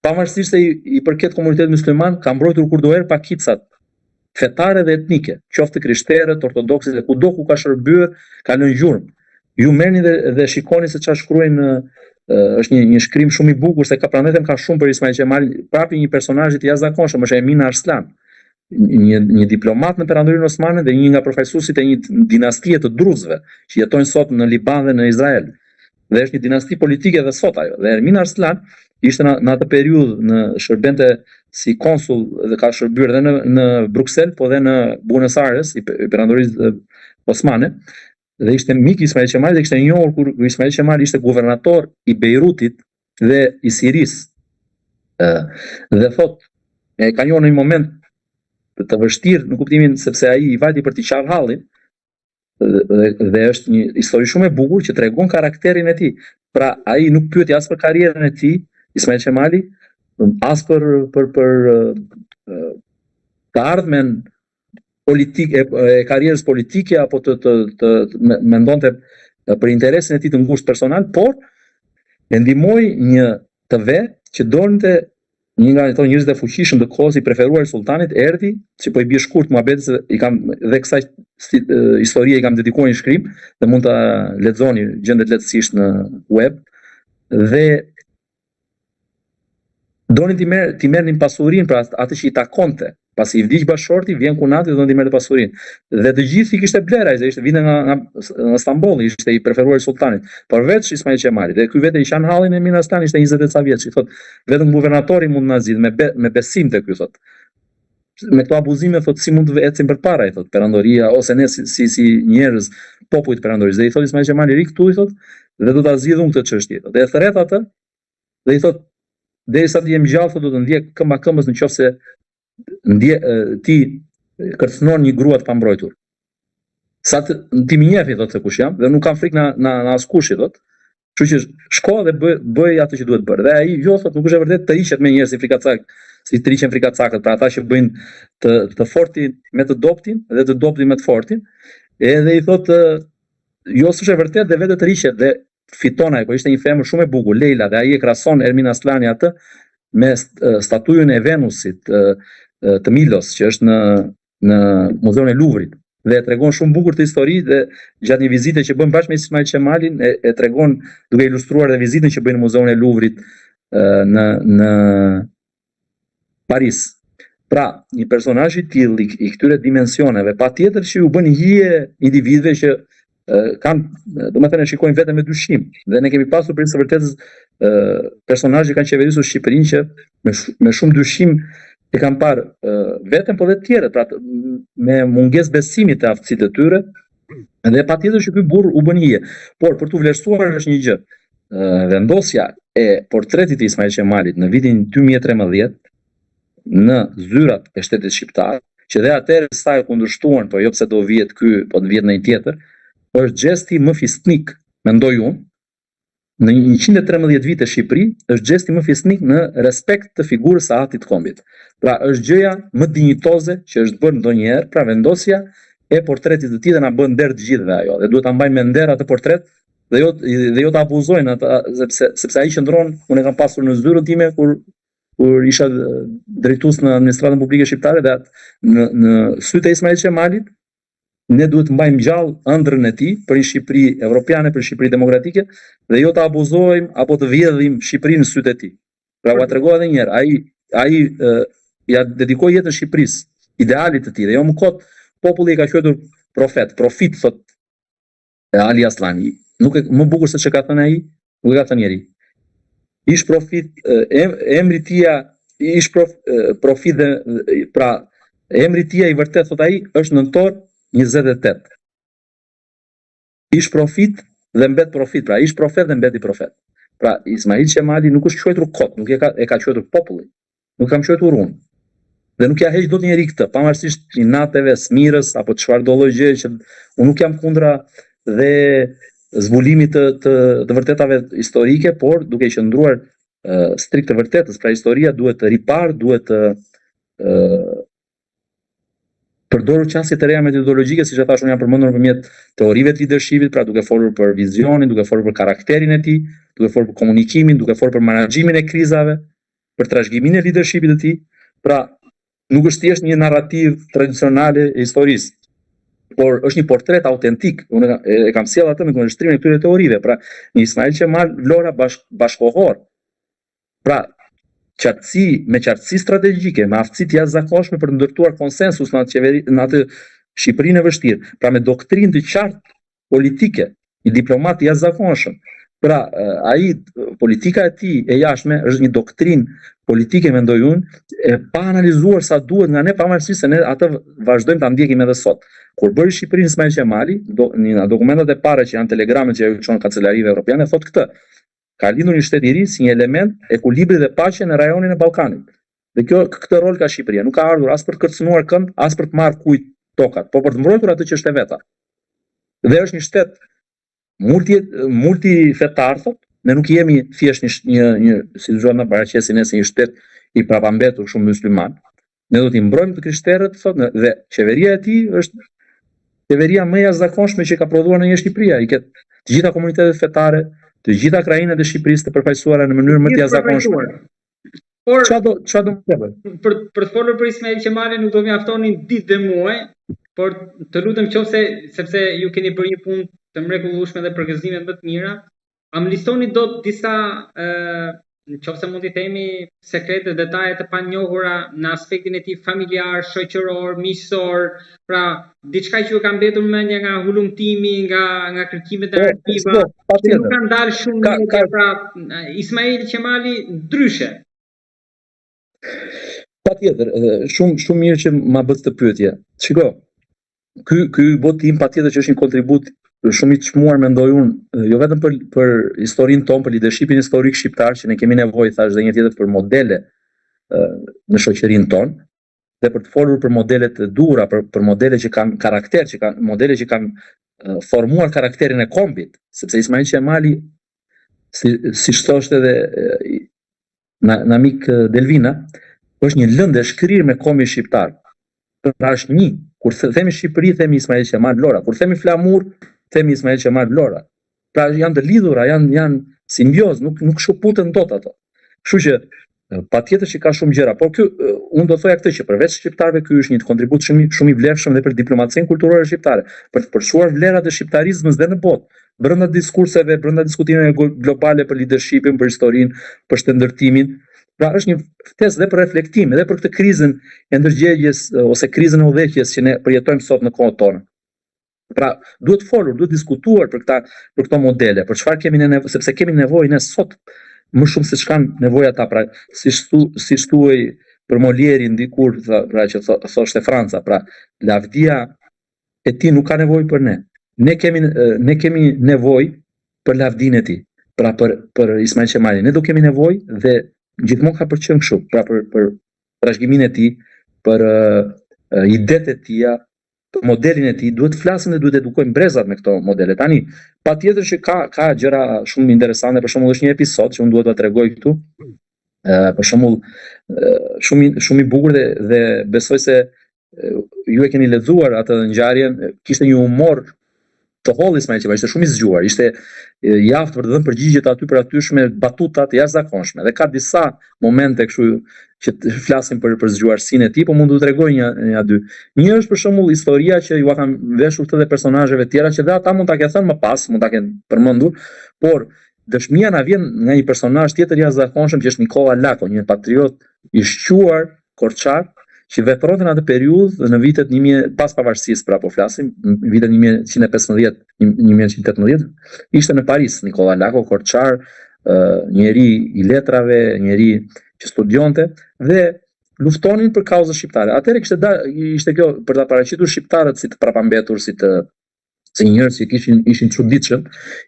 Pavarësisht se i përket komunitetit musliman, ka mbrojtur kurdoher pakicat fetare dhe etnike, qoftë krishterët, ortodoksit dhe kudo ku ka shërbyer, ka lënë gjurmë. Ju merrni dhe shikoni se çfarë shkruajnë, është një shkrim shumë i bukur se ka pranë ka shumë për Ismail Qemal, prapi një personazh i jashtëzakonshëm, është Emin Arslan, një diplomat në perandorinë osmane dhe një nga përfaqësuesit e një dinastie të druzëve që jetojnë sot në Liban dhe në Izrael. Dhe është një dinasti politike edhe sot ajo. Dhe Emin Arslan ishte në atë periudhë në shërbente si konsul dhe ka shërbyer edhe në Bruksel, po dhe në Buenos Aires, i perandorisë osmane. Dhe ishte mik i Ismail Qemal dhe ishte njohur kur Ismail Qemal ishte guvernator i Beirutit dhe i Sirisë. Dhe thot, ka njohur në një moment të vështirë në kuptimin sepse ai i vajti për t'i qarë hallin dhe është një histori shumë e bukur që tregon karakterin e tij. Pra ai nuk pyeti as për karrierën e tij, Ismail Qemali, as për të ardhmen politike e karrierës politike apo të mendonte për interesin e tij të ngushtë personal, por e ndihmoi një TV që donte një nga ato njerëzit e fuqishëm të kohës, i preferuar sultanit, erdhi, që po i bie shkurt muhabetit se i kam dhe kësaj historie i kam dedikuar një shkrim dhe mund ta lexoni, gjendet lehtësisht në web. Dhe donin t'i merrnin pasurinë, pra atë që i takonte. Pasi i vdiq bashorti, vjen kunati dhe donin t'i merrte pasurinë. Dhe të gjithë i kishte bler ai, se ishte vinte nga Stambolli, ishte i preferuar i sultanit, përveç Ismail Qemalit. Dhe ky vetë i shan hallin e Emin Arslan, ishte 20 ca vjeç, i thot, vetëm guvernatori mund na zgjidh me besim te ky thot. Me këto abuzime thot si mund të ecim përpara, i thot, perandoria ose ne si njerëz popujt perandorisë. Dhe i thot Ismail Qemali ri këtu, i thot, dhe do ta zgjidhun këtë çështje. Dhe e thret atë dhe i thot, derisa të jem gjallë, do të ndjek këmba këmbës nëse ti kërcënon një grua të pambrojtur. Sa ti më njeh, i thot, se kush jam dhe nuk kam frikë na askush, i thot. Kështu që shko dhe bëj atë që duhet bërë. Dhe ai jo thot, nuk është e vërtetë, të hiqet me njerëz si frikacak, si të riqen frikacakët, pra ata që bëjnë të fortin me të dobtin dhe të dobtin me të fortin. Edhe i thot, jo s'është e vërtetë dhe vetë të riqet dhe fiton ai, po ishte një femër shumë e bukur, Leila, dhe ai e krahason Ermin Aslani atë me statujën e Venusit të Milos, që është në Muzeun e Luvrit. Dhe e tregon shumë bukur të histori dhe gjatë një vizite që bën bashkë me Ismail Qemalin, e tregon duke ilustruar dhe vizitën që bën në Muzeun e Luvrit në Paris. Pra, një personazh i tillë i këtyre dimensioneve, patjetër që u bën hije individëve që kanë, domethënë shikojnë vetëm me dyshim. Dhe ne kemi pasur për së vërtetës personazhe kanë qeverisur Shqipërinë që me shumë dyshim e kanë parë vetëm po dhe të tjerët, pra me mungesë besimi te aftësitë e tyre. Dhe patjetër që ky burr u bën hije. Por për tu vlerësuar është një gjë. Vendosja e portretit të Ismail Qemalit në vitin 2013 në zyrat e shtetit shqiptar, që dhe atëherë sa e kundërshtuan, po jo pse do vihet ky, po të vihet në një tjetër, është gjesti më fisnik, mendoj unë, në 113 vite Shqipëri, është gjesti më fisnik në respekt të figurës së Atit Kombit. Pra është gjëja më dinjitoze që është bërë ndonjëherë, pra vendosja e portretit të tij dhe na bën nder të gjithëve ajo. Dhe duhet ta mbajmë me nder atë portret dhe jo ta abuzojnë ata, sepse ai qëndron, unë e kam pasur në zyrën time kur isha drejtues në administratën publike shqiptare, dhe në sytë e Ismail Qemalit ne duhet të mbajmë gjallë ëndrrën e tij për një Shqipëri evropiane, për Shqipëri demokratike, dhe jo të abuzojmë apo të vjedhim Shqipërinë në sytë e tij. Pra ua tregova edhe një herë, ai ja dedikoi jetën Shqipërisë, idealit të tij, dhe jo më kot populli e ka quajtur profit, thot Ali Aslani. Nuk e më bukur se çka ka thënë ai, nuk e ka thënë njeri. Ish profit, emri tia ish profit dhe pra emri tia i vërtet, thot ai, është nëntor 28. Ish profit dhe mbet profit, pra ish profet dhe mbeti profet. Pra Ismail Qemali nuk është quajtur kot, nuk e ka quajtur populli, nuk kam quajtur unë. Dhe nuk ja heq dot njeri këtë, pavarësisht inateve, smirës apo çfarë do lloj gjëje që unë nuk jam kundra dhe zbulimit të vërtetave historike, por duke qëndruar strikt të vërtetës. Pra historia duhet të ripar, duhet të përdorur qasje të reja metodologjike, siç e thash unë, jam përmendur nëpërmjet teorive të leadershipit, pra duke folur për vizionin, duke folur për karakterin e tij, duke folur për komunikimin, duke folur për menaxhimin e krizave, për trashëgiminë e leadershipit të tij. Pra nuk është thjesht një narrativ tradicionale e historisë, por është një portret autentik. Unë e kam sjell atë me kundërshtrimin e këtyre teorive. Pra një Ismail Qemal vlora bashkohor. Pra me qartësi strategjike, me aftësi të jashtëzakonshme për të ndërtuar konsensus në atë Shqipërinë e vështirë. Pra me doktrinë të qartë politike, një diplomat të jashtëzakonshëm. Pra ai politika e tij e jashtme është një doktrinë politike, mendoj unë, e pa analizuar sa duhet nga ne, pavarësisht se ne atë vazhdojmë ta ndjekim edhe sot. Kur bëri Shqipërinë Ismail Qemali, në dokumentat e para që janë telegramet që ajo çon kancelarive evropiane, thotë këtë: ka lindur një shtet i ri si një element ekuilibri dhe paqe në rajonin e Ballkanit. Dhe këtë rol ka Shqipëria, nuk ka ardhur as për të kërcënuar kënd, as për të marrë kujt tokat, por për të mbrojtur atë që është e veta. Dhe është një shtet multifetar, thotë. Ne nuk jemi thjesht një si thonë në paraqesin e si një shtet i prapambetur shumë musliman. Ne do t'i mbrojmë të krishterët, thotë, dhe qeveria e tij është qeveria më e jashtëzakonshme që ka prodhuar në Shqipëria. I ket të gjitha komunitetet fetare, të gjitha krajinat e Shqipërisë të përfaqësuara në mënyrë më të jashtëzakonshme. Por çfarë do të bëj? Për të folur për Ismail Qemalin nuk do mjaftonin ditë dhe muaj, por të lutem qofse, sepse ju keni bërë një punë të mrekullueshme dhe përgëzime më të mira, am listoni dot disa nëse mund t'i themi sekrete, detaje të panjohura në aspektin e tij familjar, shoqëror, miqësor, pra diçka që ju ka mbetur në mendje nga hulumtimi, nga kërkimet e arkiva, që nuk kanë dalë shumë mirë, pra Ismail Qemali ndryshe. Patjetër, shumë mirë që ma bë këtë pyetje. Shiko, ky botim patjetër që është një kontribut shumë i çmuar, mendoj unë, jo vetëm për historinë tonë, për leadershipin historik shqiptar, që ne kemi nevojë, thash dhe një tjetër, për modele në shoqërinë tonë, dhe për të folur për modele të dhura, për modele që kanë karakter, modele që kanë formuar karakterin e kombit, sepse Ismail Qemali, si thoshte edhe në amik Delvina, është një lëndë e shkrirë me kombin shqiptar. Pra është një, kur themi Shqipëri, themi Ismail Qemal Vlora, kur themi Flamur, themi Ismail Qemal Vlora. Pra janë të lidhura, janë simbioz, nuk shuputen dot ato. Kështu që patjetër që ka shumë gjëra, por unë do thoja këtë, që përveç shqiptarëve, ky është një kontribut shumë i vlefshëm dhe për diplomacinë kulturore shqiptare, për të përshuar vlerat e shqiptarizmit dhe në botë. brenda diskurseve, brenda diskutimeve globale për leadershipin, për historinë, për shëndërtimin. Pra është një ftesë dhe për reflektim, edhe për këtë krizën e ndërgjegjes ose krizën e udhëheqjes që ne përjetojmë sot në kohën tonë. Pra duhet folur, duhet diskutuar për këto modele, për çfarë kemi ne nevojë, sepse kemi nevojë ne sot më shumë se ç'kan nevojë ata, pra si thuaj për Molierin dikur, pra që thoshte Franca, pra lavdia e tij nuk ka nevojë për ne. Ne kemi nevojë për lavdinë e tij, pra për Ismail Qemalin. Ne do kemi nevojë dhe gjithmonë ka përqen kështu, pra për trashëgiminë e tij, për idetë e tija, për modelin e tij, duhet flasim dhe duhet edukojmë brezat me këto modele. Tani, patjetër që ka gjëra shumë interesante, për shembull është një episod që unë duhet ta tregoj këtu. Për shembull, shumë i bukur dhe besoj se ju e keni lexuar atë ngjarjen, kishte një humor të holl Ismail Qemali, ishte shumë i zgjuar, ishte i aftë për të dhënë përgjigjet aty për aty me batuta të jashtëzakonshme. Dhe ka disa momente kështu që të flasim për zgjuarsinë e tij, po mund t'u tregoj një dy. Një është për shembull historia që ju kam veshur këtë dhe personazheve tjera që dhe ata mund ta kenë thënë më pas, mund ta kenë përmendur, por dëshmia na vjen nga një personazh tjetër i jashtëzakonshëm që është Nikola Lako, një patriot i shquar korçak që vepronte në atë periudhë në vitet pas pavarësisë, pra po flasim, në vitet 1918, ishte në Paris Nikola Lako, korçar, njeri i letrave, njeri që studionte dhe luftonin për kauzën shqiptare. Atëherë ishte kjo për ta paraqitur shqiptarët si të prapambetur, si njerëz që ishin çuditshëm.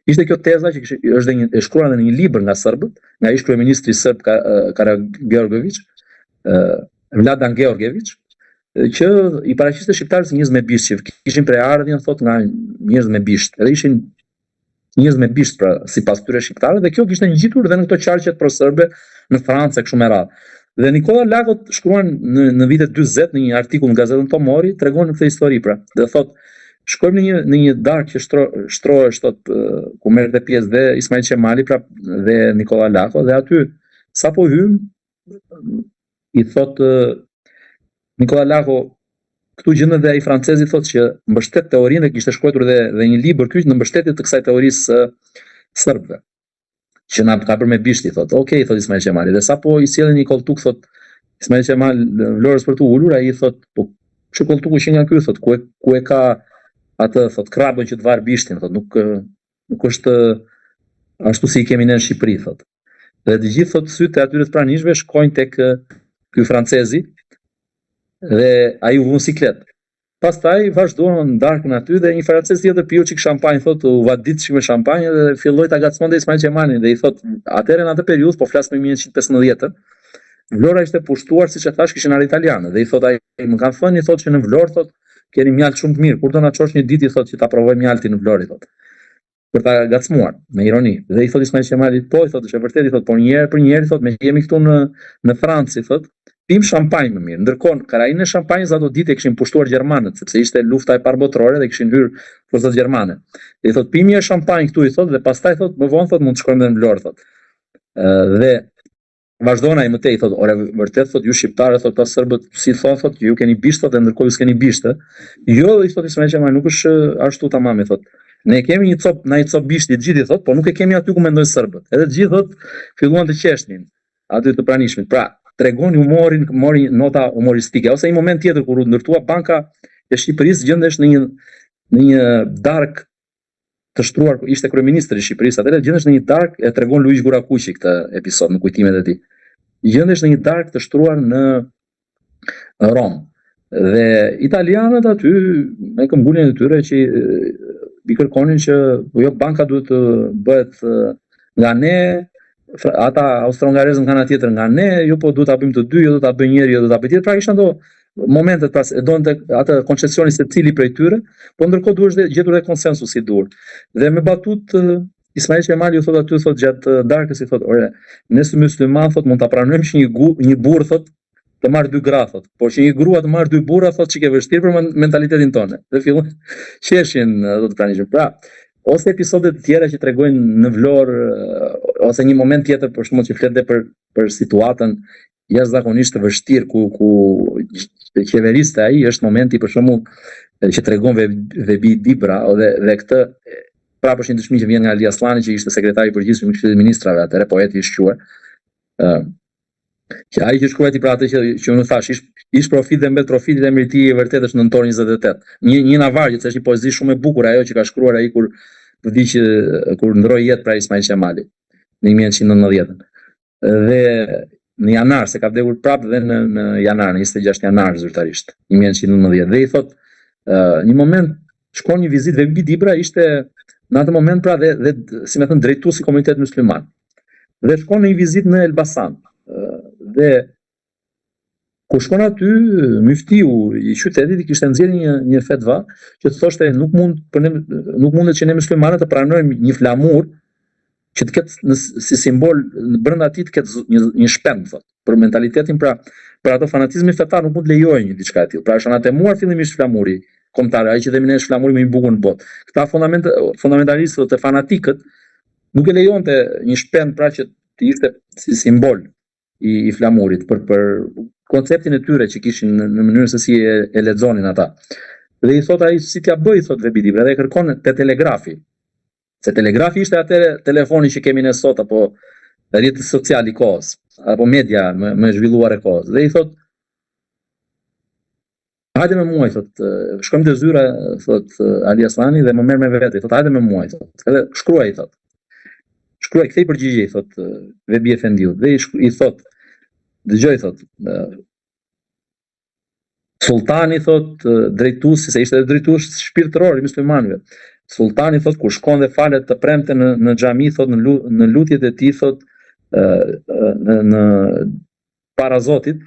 Ishte kjo teza që është e shkruar në një libër nga serbët, nga ish kryeministri serb Karageorgijević, Vladan Georgijević, që i paraqiste shqiptarët si njerëz me bisht, që kishin prej ardhjen thotë nga njerëz me bisht. Edhe ishin njerëz me bisht pra sipas tyre shqiptarëve dhe kjo kishte ngjitur edhe në këto qarqet pro-serbe në Francë e kështu me radhë. Dhe Nikola Lako shkruan në vitet 40 në një artikull në gazetën Tomori, tregon këtë histori pra. Dhe thotë shkojmë në një darkë që shtrohesh thotë ku merrte pjesë dhe Ismail Qemali pra dhe Nikola Lako dhe aty sapo hym i thot Nikola Lako, këtu gjendet dhe ai francezi thotë që mbështet teorinë dhe kishte shkruar dhe një libër ky në mbështetje të kësaj teorisë serbëve. Që na ka bërë me bishti, thotë. Okej, thotë Ismail Qemali. Dhe sapo i sjellin një koltuk, thotë Ismail Qemal Vlorës për të ulur, ai thotë, po çu koltuku që nga ky, thotë, ku e ka atë, thotë, krabën që të varr bishtin, thotë, nuk është ashtu si i kemi ne në Shqipëri, thotë. Dhe të gjithë thotë sytë e atyre të pranishve shkojnë tek ky francezi dhe ai u vun siklet. Pastaj vazhduan darkën aty dhe një francez tjetër piu çik shampanjë, thotë, u vadit çik me shampanjë dhe filloi ta gacmonte Ismail Qemalin dhe i thotë, atëherë në atë periudhë, po flas në 1915-ën, Vlora ishte pushtuar, siç e thash, kishin ardhur italianë dhe i thotë ai më kanë thënë, i thotë që në Vlorë thotë keni mjalt shumë të mirë, kur do na çosh një ditë, i thotë që ta provoj mjaltin në Vlorë, thotë. Për ta gacmuar me ironi. Dhe i thotë Ismail Qemalit, po, i thotë, është vërtet, i thotë, por një herë për një herë, i thotë, me jemi këtu në Francë, i thotë, pim shampanjë më mirë. Ndërkohë, karajinë e shampanjës ato ditë e kishin pushtuar gjermanët, sepse ishte lufta e parë botërore dhe kishin hyrë forcat gjermane. Dhe i thotë, pim një shampanjë këtu, i thotë, dhe pastaj thotë, më vonë thotë, mund të shkojmë në Vlorë, thotë. Dhe vazhdon ai më tej, thotë, ore vërtet, thotë, ju shqiptarë, thotë, pas serbët, si thotë, ju keni bishtë, thotë, ndërkohë ju s'keni bishtë. Jo, i thotë Ismail Qemali, nuk është ashtu tamam, i thotë. Ne kemi një cop bishti të gjithë, thotë, po nuk e kemi aty ku mendojnë serbët. Edhe të gjithë thotë, filluan të qeshnin aty të pranishmit. Pra, tregon humorin, mori nota humoristike. Ose një moment tjetër kur u ndërtua Banka e Shqipërisë, gjendesh në një darkë të shtruar, ishte kryeministri i Shqipërisë, atëherë gjendesh në një darkë, e tregon Luiz Gurakuqi këtë episod në kujtimet e tij. Gjendesh në një darkë të shtruar në Rom. Dhe italianët aty me këmbguljen e tyre që i kërkonin që jo, banka duhet të bëhet nga ne, ata austro-hungarezën kanë tjetër nga ne, jo po duhet ta bëjmë të dy, jo do ta bëj njëri, jo do ta bëj tjetër. Pra kishin ato momentet pas e donte atë koncepcionin se cili prej tyre, po ndërkohë duhet gjetur edhe konsensus i dur. Dhe me batut Ismail Qemali u thot aty, thot gjatë darkës, i thot, ore, ne si musliman thot mund ta pranojmë që një burr thot të marrë 2 gra, thot, por që një grua të marrë 2 burra thot që ke vështirë për mentalitetin tonë. Dhe fillon qeshin do të pranishëm. Pra, ose episode të tjera që tregojnë në Vlorë, ose një moment tjetër për shkak që flet për situatën jashtëzakonisht të vështirë ku qeveriste ai, është momenti për shembull që tregon Vebi Dibra dhe këtë prapë është një dëshmi që vjen nga Ali Aslani, që ishte sekretari i përgjithshëm i Këshillit të Ministrave atëherë, poeti i shquar. Që ai që shkruajti për atë që unë thash, ish profit dhe mbet profiti dhe emëriti i vërtet është nëntor 28. Një navargje, që është një poezi shumë e bukur ajo që ka shkruar ai kur vdiq, kur ndroi jetë pra Ismail Qemali në 1990. Dhe në janar, se ka vdekur prapë dhe në janar, në 26 janar zyrtarisht, 1990. Dhe i thot, një moment shkon një vizitë Vebi Dibra, ishte në atë moment pra dhe si më thënë drejtuesi i komunitetit musliman. Dhe shkon në një vizitë në Elbasan. Dhe kur shkon aty, myftiu i qytetit i kishte nxjerrë një fetva që thoshte nuk mundet që ne muslimanët të pranojmë një flamur që të ketë si simbol brenda tij të ketë një shpend, thotë. Për mentalitetin për ato fanatizmi fetar nuk mund të lejojë një diçka e tillë. Pra është anatemuar fillimisht flamuri kombëtar, ai që themi ne është flamuri më i bukur në botë. Këta fundamentalistët dhe fanatikët nuk e lejonte një shpend pra që të ishte si simbol i flamurit për konceptin e tyre që kishin në mënyrën se si e lexonin ata. Dhe i thot ai si t'ja bëj, thot Vebi Dibra, dhe e kërkon te telegrafi. Se telegrafi ishte atëre telefoni që kemi ne sot, apo rrjeti social i kohës, apo media më zhvilluar e kohës. Dhe i thot, hajde me mua, thot, shkojmë te zyra, thot Ali Aslani, dhe më merr me vete, thot, hajde me mua, thot. Edhe shkruaj, thot. Shkruaj, kthej përgjigje, thot Vebi Efendiu. Dhe i thot, dëgjoj, thot, sultani, thot, drejtuesi, se ishte drejtues shpirtëror i muslimanëve. Sultani, thot, kur shkon dhe falet të premte në xhami, thot, në lutjet e tij, thot, në para Zotit,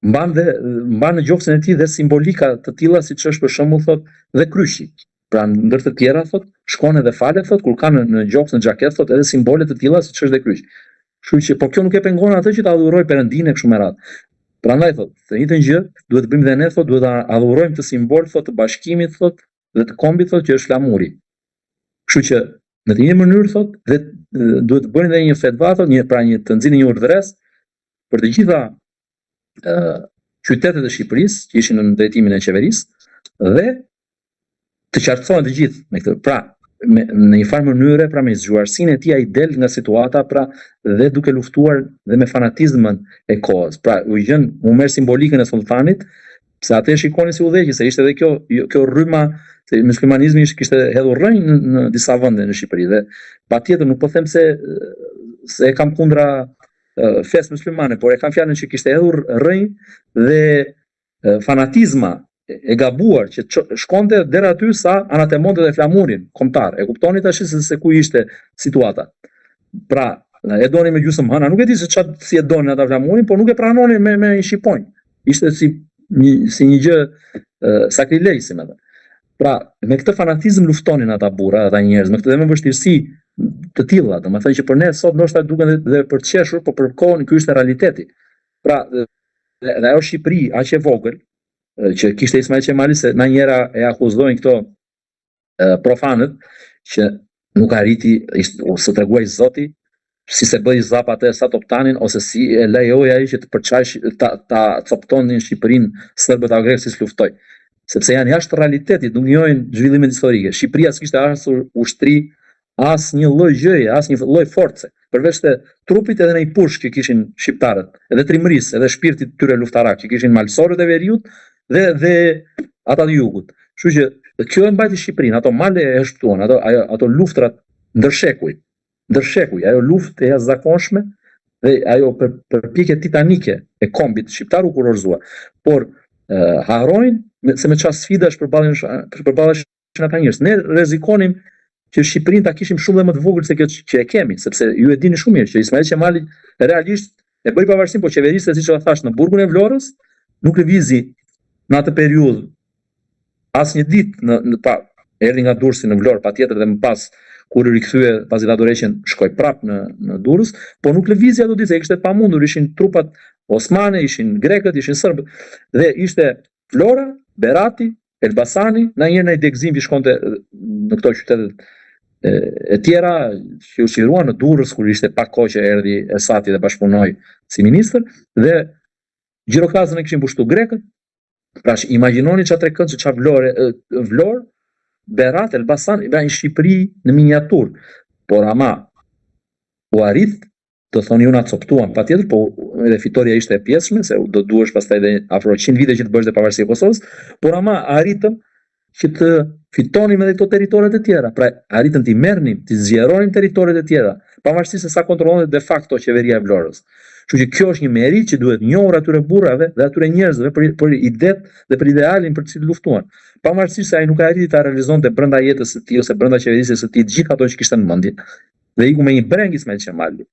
mban në gjoksin e tij dhe simbolika të tilla siç është për shembull, thot, dhe kryqi. Pra ndër të tjera, thot, shkon edhe falet, thot, kur ka në gjoks, në xhaket, thot, edhe simbole të tilla siç është dhe kryqi. Kështu që po kjo nuk e pengon atë që ta adhuroj Perëndinë e kështu me radhë. Prandaj thot, të njëjtën gjë duhet të bëjmë dhe ne, thot, duhet ta adhurojmë të simbol, thot, të bashkimit, thot, dhe të kombit, thot, që është flamuri. Kështu që në të njëjtën mënyrë, thot, dhe duhet të bëjmë edhe një fetva, thot, një të nxjerrë një urdhëres për të gjitha qytetet e Shqipërisë që ishin në drejtimin e qeverisë dhe të qartësohen të gjithë me këtë. Pra, në një farë mënyre, pra me zgjuarsinë e tij ai del nga situata, pra dhe duke luftuar dhe me fanatizmën e kohës. Pra, u merr simbolikën e sultanit, se atë e shikonin si udhëheqje, se ishte edhe kjo rryma, se muslimanizmi kishte hedhur rrënjë në disa vende në Shqipëri dhe patjetër nuk po them se e kam kundra fesë muslimane, por e kam fjalën që kishte hedhur rrënjë dhe fanatizma e gabuar që shkonte deri aty sa anatemonte dhe flamurin kombëtar. E kuptoni tash se ku ishte situata. Pra, e doni me gjysmë hëna, nuk e di se çfarë si e donin ata flamurin, por nuk e pranonin me një shqiponj. Ishte si një gjë sakrilegj, si më thënë. Pra, me këtë fanatizëm luftonin ata burra, ata njerëz, me këtë dhe me vështirësi të tilla, domethënë që për ne sot ndoshta duken dhe për të qeshur, por për kohën ky ishte realiteti. Pra, dhe ajo Shqipëri aq e vogël që kishte Ismail Qemali, se na njëra e akuzojnë këto profanët që nuk arriti ose treguaj Zoti si se bëi zap atë sa toptanin ose si e lejoi ai që të përçaj ta coptonin Shqipërinë serbët agresis luftoj. Sepse janë jashtë realitetit, nuk njohin zhvillimet historike. Shqipëria s'kishte asur ushtri, as një lloj gjëje, as një lloj force, përveç të trupit edhe në i pushk që kishin shqiptarët, edhe trimërisë, edhe shpirtit tyre luftarak që kishin malsorët e veriut dhe ata të jugut. Kështu që kjo e mbajti Shqipërinë, ato male e shpëtuan, ato luftrat ndërshekuj, ajo luftë e jashtëzakonshme dhe ajo përpjekje titanike e kombit shqiptar u kurorzuar. Por harrojnë se me çfarë sfidash përballesh ata njerëz. Ne rrezikonim që Shqipërinë ta kishim shumë më të vogël se kjo që e kemi, sepse ju e dini shumë mirë që Ismail Qemali realisht e bëri pavarësinë, po qeveriste, siç e thash, në burgun e Vlorës, nuk lëvizi në atë periudhë asnjë ditë erdhi nga Durrësi në Vlorë, patjetër, dhe më pas kur i rikthye pasi ta dorëqen shkoi prap në Durrës, po nuk lëvizi ato ditë, kishte pamundur, ishin trupat osmane, ishin grekët, ishin serbët dhe ishte Vlora, Berati, Elbasani, na njëherë në Degzim që shkonte në këto qytetet e tjera që u qëndruan në Durrës kur ishte pak kohë që erdhi Esati dhe bashkëpunoi si ministër, dhe Gjirokastën e kishin pushtuar grekët. Pra imagjinoni çfarë tregkënd, çfarë Vlorë Berat, Elbasan, një Shqipëri në miniatur, por ama u arrit, të thonë ju na coptuan patjetër, po edhe fitoria ishte e pjesshme, se do duhesh pastaj edhe afro 100 vite që të bësh dhe pavarësi e Kosovës, por ama arritëm që të fitonim edhe këto territoret e tjera. Pra arritëm t'i merrnim, t'i zgjeronim territoret e tjera, pavarësisht se sa kontrollonte de facto qeveria e Vlorës. Kështu që kjo është një merit që duhet njohur atyre burrave dhe atyre njerëzve për idetë dhe për idealin për të cilin luftuan. Pavarësisht se ai nuk arriti ta realizonte brenda jetës së tij ose brenda qeverisjes së tij të gjithë ato që kishte në mendje. Dhe iku me një breng Ismail Qemali.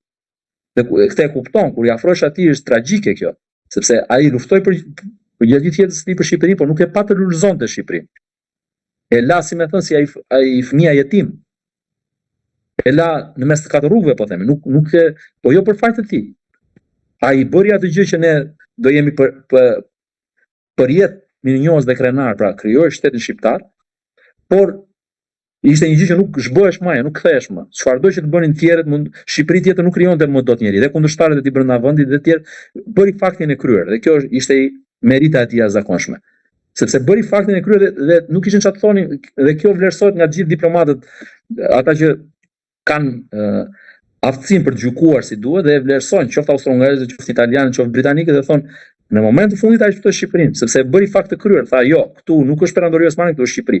Dhe këtë e kupton, kur i afrosh atij është tragjike kjo, sepse ai luftoi për gjatë gjithë jetës së tij për Shqipërinë, por nuk e pa të lulëzonte Shqipërinë. E la, si me thënë, si ai fëmia jetim. E la në mes të katër rrugëve, po themi, po jo për fat të tij. Ai bëri atë gjë që ne do jemi për jetë mirënjohës dhe krenar, pra krijoi shtetin shqiptar, por ishte një gjë që nuk zhbëhesh më, nuk kthehesh më. Çfarëdo që të bënin tjerët, Shqipëri tjetër nuk krijonte më dot njeri, dhe kundërshtarët e tij brenda vendit dhe të tjerë bëri faktin e kryer, dhe kjo ishte merita e tij e zakonshme. Sepse bëri faktin e kryer dhe nuk kishin çfarë të thonin, dhe kjo vlerësohet nga gjithë diplomatët, ata që kanë aftësinë për të gjykuar si duhet, dhe e vlerësojnë qoftë austro-hungarezë, qoftë italianë, qoftë britanikë, dhe thonë në momentin e fundit ai ftoi Shqipërinë, sepse bëri fakt të kryer, tha jo, këtu nuk është perandoria osmane, këtu është Shqipëri.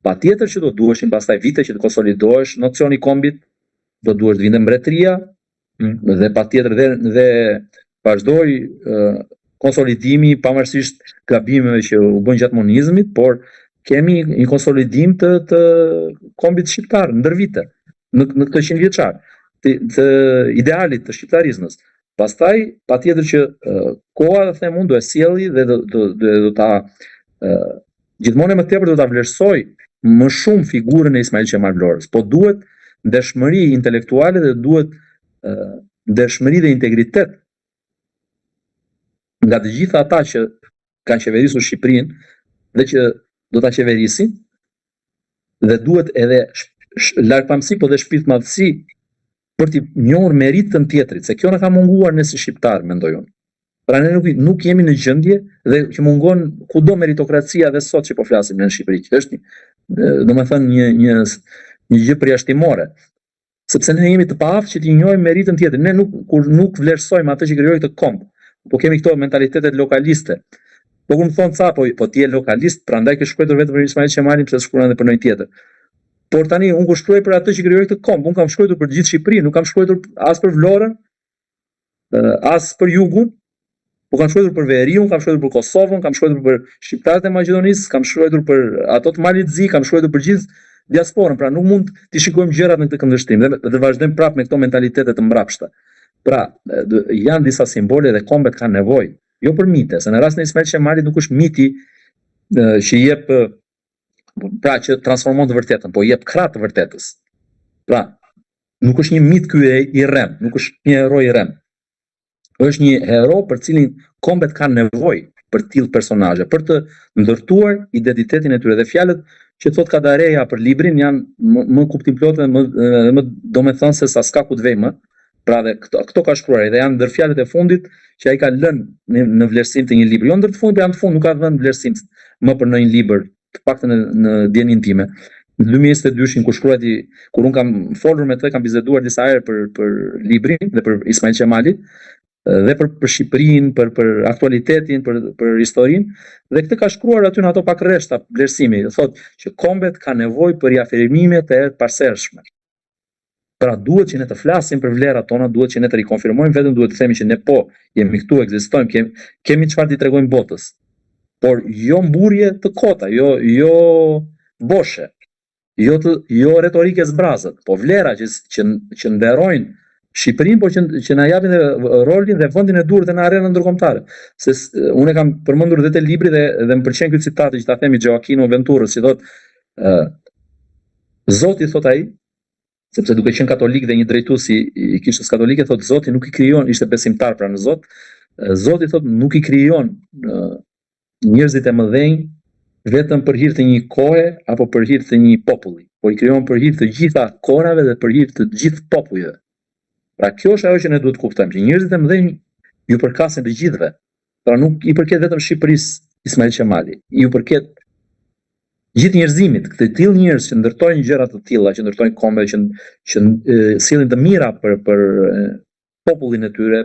Patjetër që do duheshin pastaj vite që të konsolidohesh nocioni i kombit, do duhesh të vinte mbretëria, dhe patjetër dhe vazhdoi konsolidimi pavarësisht gabimeve që u bën gjatë monizmit, por kemi një konsolidim të kombit shqiptar ndër vite, në këtë 100 vjeçar, të idealit të shqiptarizmës. Pastaj patjetër që koha, them unë, do e sjelli dhe do ta gjithmonë më tepër do ta vlerësoj më shumë figurën e Ismail Qemal Vlorës, po duhet ndeshmëri intelektuale dhe duhet ndeshmëri dhe integritet nga të gjitha ata që kanë qeverisur Shqipërinë dhe që do ta qeverisin, dhe duhet edhe largpamësi, po dhe shpirtmadhësi për t'i njohur meritën tjetrit, se kjo na ka munguar ne si shqiptar, mendoj unë. Pra ne nuk jemi në gjendje, dhe që mungon kudo meritokracia dhe sot që po flasim në Shqipëri, që është domethënë një gjë përjashtimore. Sepse ne jemi të paaftë që t'i njohim meritën tjetrit. Ne kur nuk vlerësojmë atë që krijoi këtë komb, po kemi këto mentalitetet lokaliste. Po kur më thon ca, po ti je lokalist, prandaj ke shkruar vetëm për Ismail Qemalin, pse shkruan edhe për ndonjë tjetër. Por tani unë kur shkruaj për atë që krijoi këtë komb, unë kam shkruar për gjithë Shqipërinë, nuk kam shkruar as për Vlorën, as për Jugun, po kam shkruar për Veriun, kam shkruar për Kosovën, kam shkruar për shqiptarët e Maqedonisë, kam shkruar për ato të Malit Zi, kam shkruar për gjithë diasporën. Pra nuk mund t'i shikojmë gjërat në këtë këndvështrim dhe vazhdojmë prapë me këto mentalitetet të mbrapshta. Pra janë disa simbole dhe kombet kanë nevojë, jo për mite, se në rastin e Ismail Qemalit nuk është miti që jep, pra që transformon të vërtetën, po jep krah të vërtetës. Pra nuk është një mit ky i rrem, nuk është një hero i rrem. Është një hero për cilin kombet kanë nevojë për tillë personazhe, për të ndërtuar identitetin e tyre, dhe fjalët që thot Kadareja për librin janë më kuptimplotë, më domethënëse sa s'ka ku të vej më. Pra dhe këto ka shkruar, dhe janë ndër fjalët e fundit që ai ka lënë në vlerësim të një libri. Jo ndër të fundit, por janë të fundit, nuk ka vënë vlerësim më për ndonjë libër, të paktën në dijenin time. Në 2022 kur unë kam folur me të, kam biseduar disa herë për librin dhe për Ismail Qemalin, dhe për Shqipërinë, për aktualitetin, për historinë, dhe këtë ka shkruar aty në ato pak rreshta vlerësimi. Thotë që kombet ka nevojë për riafirmime të pasershme. Pra duhet që ne të flasim për vlerat tona, duhet që ne të rikonfirmojmë vetëm, duhet të themi që ne po jemi këtu, ekzistojmë, kemi çfarë t'i tregojmë botës. Por jo mburje të kota, jo boshe, jo retorike zbrazët, po vlera që nderojnë Shqipërinë, po që na japin rolin dhe vendin e duhur në arenën ndërkombëtare. Se unë kam përmendur edhe te libri dhe më pëlqen ky citat që ta themi Gioacchino Venturës, që thotë Zoti, thot ai, sepse duke qenë katolik dhe një drejtues i kishës katolike, thotë Zoti nuk i krijon, ishte besimtar pra në Zot. Zoti thotë nuk i krijon njerëzit e mëdhenj vetëm për hir të një kohe apo për hir të një populli, por i krijon për hir të gjitha kohërave dhe për hir të gjithë popujve. Pra kjo është ajo që ne duhet kuptojmë, që njerëzit e mëdhenj ju përkasin të gjithëve. Pra nuk i përket vetëm Shqipërisë Ismail Qemali, ju përket gjithë njerëzimit, këtë tillë njerëz që ndërtojnë gjëra të tilla, që ndërtojnë kombe, që sillin të mira për popullin e tyre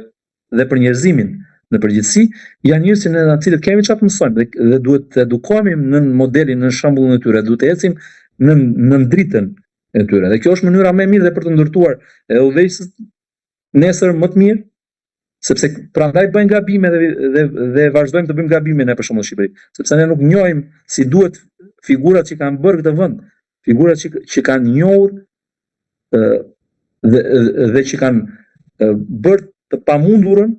dhe për njerëzimin në përgjithësi, janë njerëz që në të cilët kemi çfarë të mësojmë dhe duhet të edukohemi në modelin, në shembullin e tyre, duhet të ecim në dritën e tyre. Dhe kjo është mënyra më e mirë dhe për të ndërtuar edhe udhëheqësit nesër më të mirë, sepse prandaj bëjnë gabime dhe vazhdojmë të bëjmë gabime ne për shembull në Shqipëri, sepse ne nuk njohim si duhet figurat që kanë bërë këtë vend, figurat që kanë njohur dhe që kanë bërë të pamundurën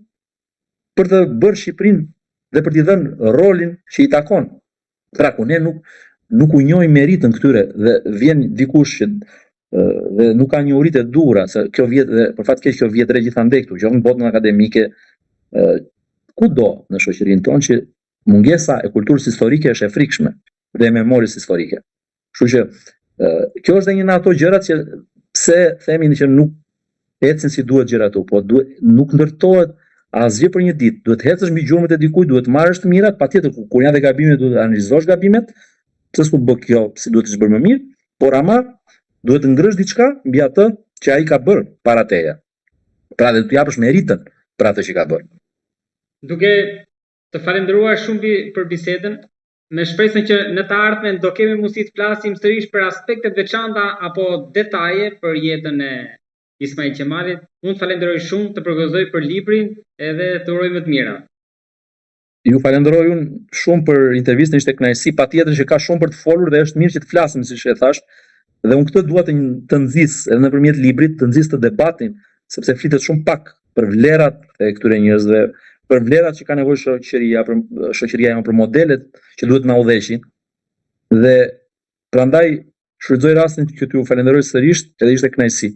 për të bërë Shqipërinë dhe për t'i dhënë rolin që i takon. Kraku, ne nuk u njohim meritën këtyre dhe vjen dikush që dhe nuk ka njohuritë e duhura, se kjo vjet dhe për fat keq kjo vjet gjithandej këtu, qoftë në botën akademike, kudo në shoqërinë tonë që mungesa e kulturës historike është e frikshme dhe e memorisë historike. Kështu që kjo është një nga ato gjërat që pse themi që nuk ecin si duhet gjërat ato, po nuk ndërtohet asgjë për një ditë. Duhet hecësh mbi gjurmët e dikujt, duhet marrësh të mirat, patjetër kur janë dhe gabimet duhet analizosh gabimet, pse s'u bë kjo, si duhet të bërë më mirë, por ama duhet të ndrësh diçka mbi atë që ai ka bërë para teje. Pra dhe të japësh meritën për atë që ka bërë. Duke të falenderuar shumë për bisedën, me shpresën që në të ardhmen do kemi mundësi të flasim sërish për aspektet veçanta apo detaje për jetën e Ismail Qemalit. Unë të falenderoj shumë, të përgëzoj për librin edhe të uroj më të mira. Ju falenderoj unë shumë për intervistën, ishte kënaqësi, patjetër që ka shumë për të folur dhe është mirë që të flasim, siç e thash. Dhe unë këtë dua të nxis edhe nëpërmjet librit, të nxis të debatin, sepse flitet shumë pak për vlerat e këtyre njerëzve, për vlerat që ka nevojë shoqëria, për modelet që duhet na udhëheqin. Dhe prandaj shfrytëzoj rastin që t'ju falenderoj sërish, edhe ishte kënaqësi.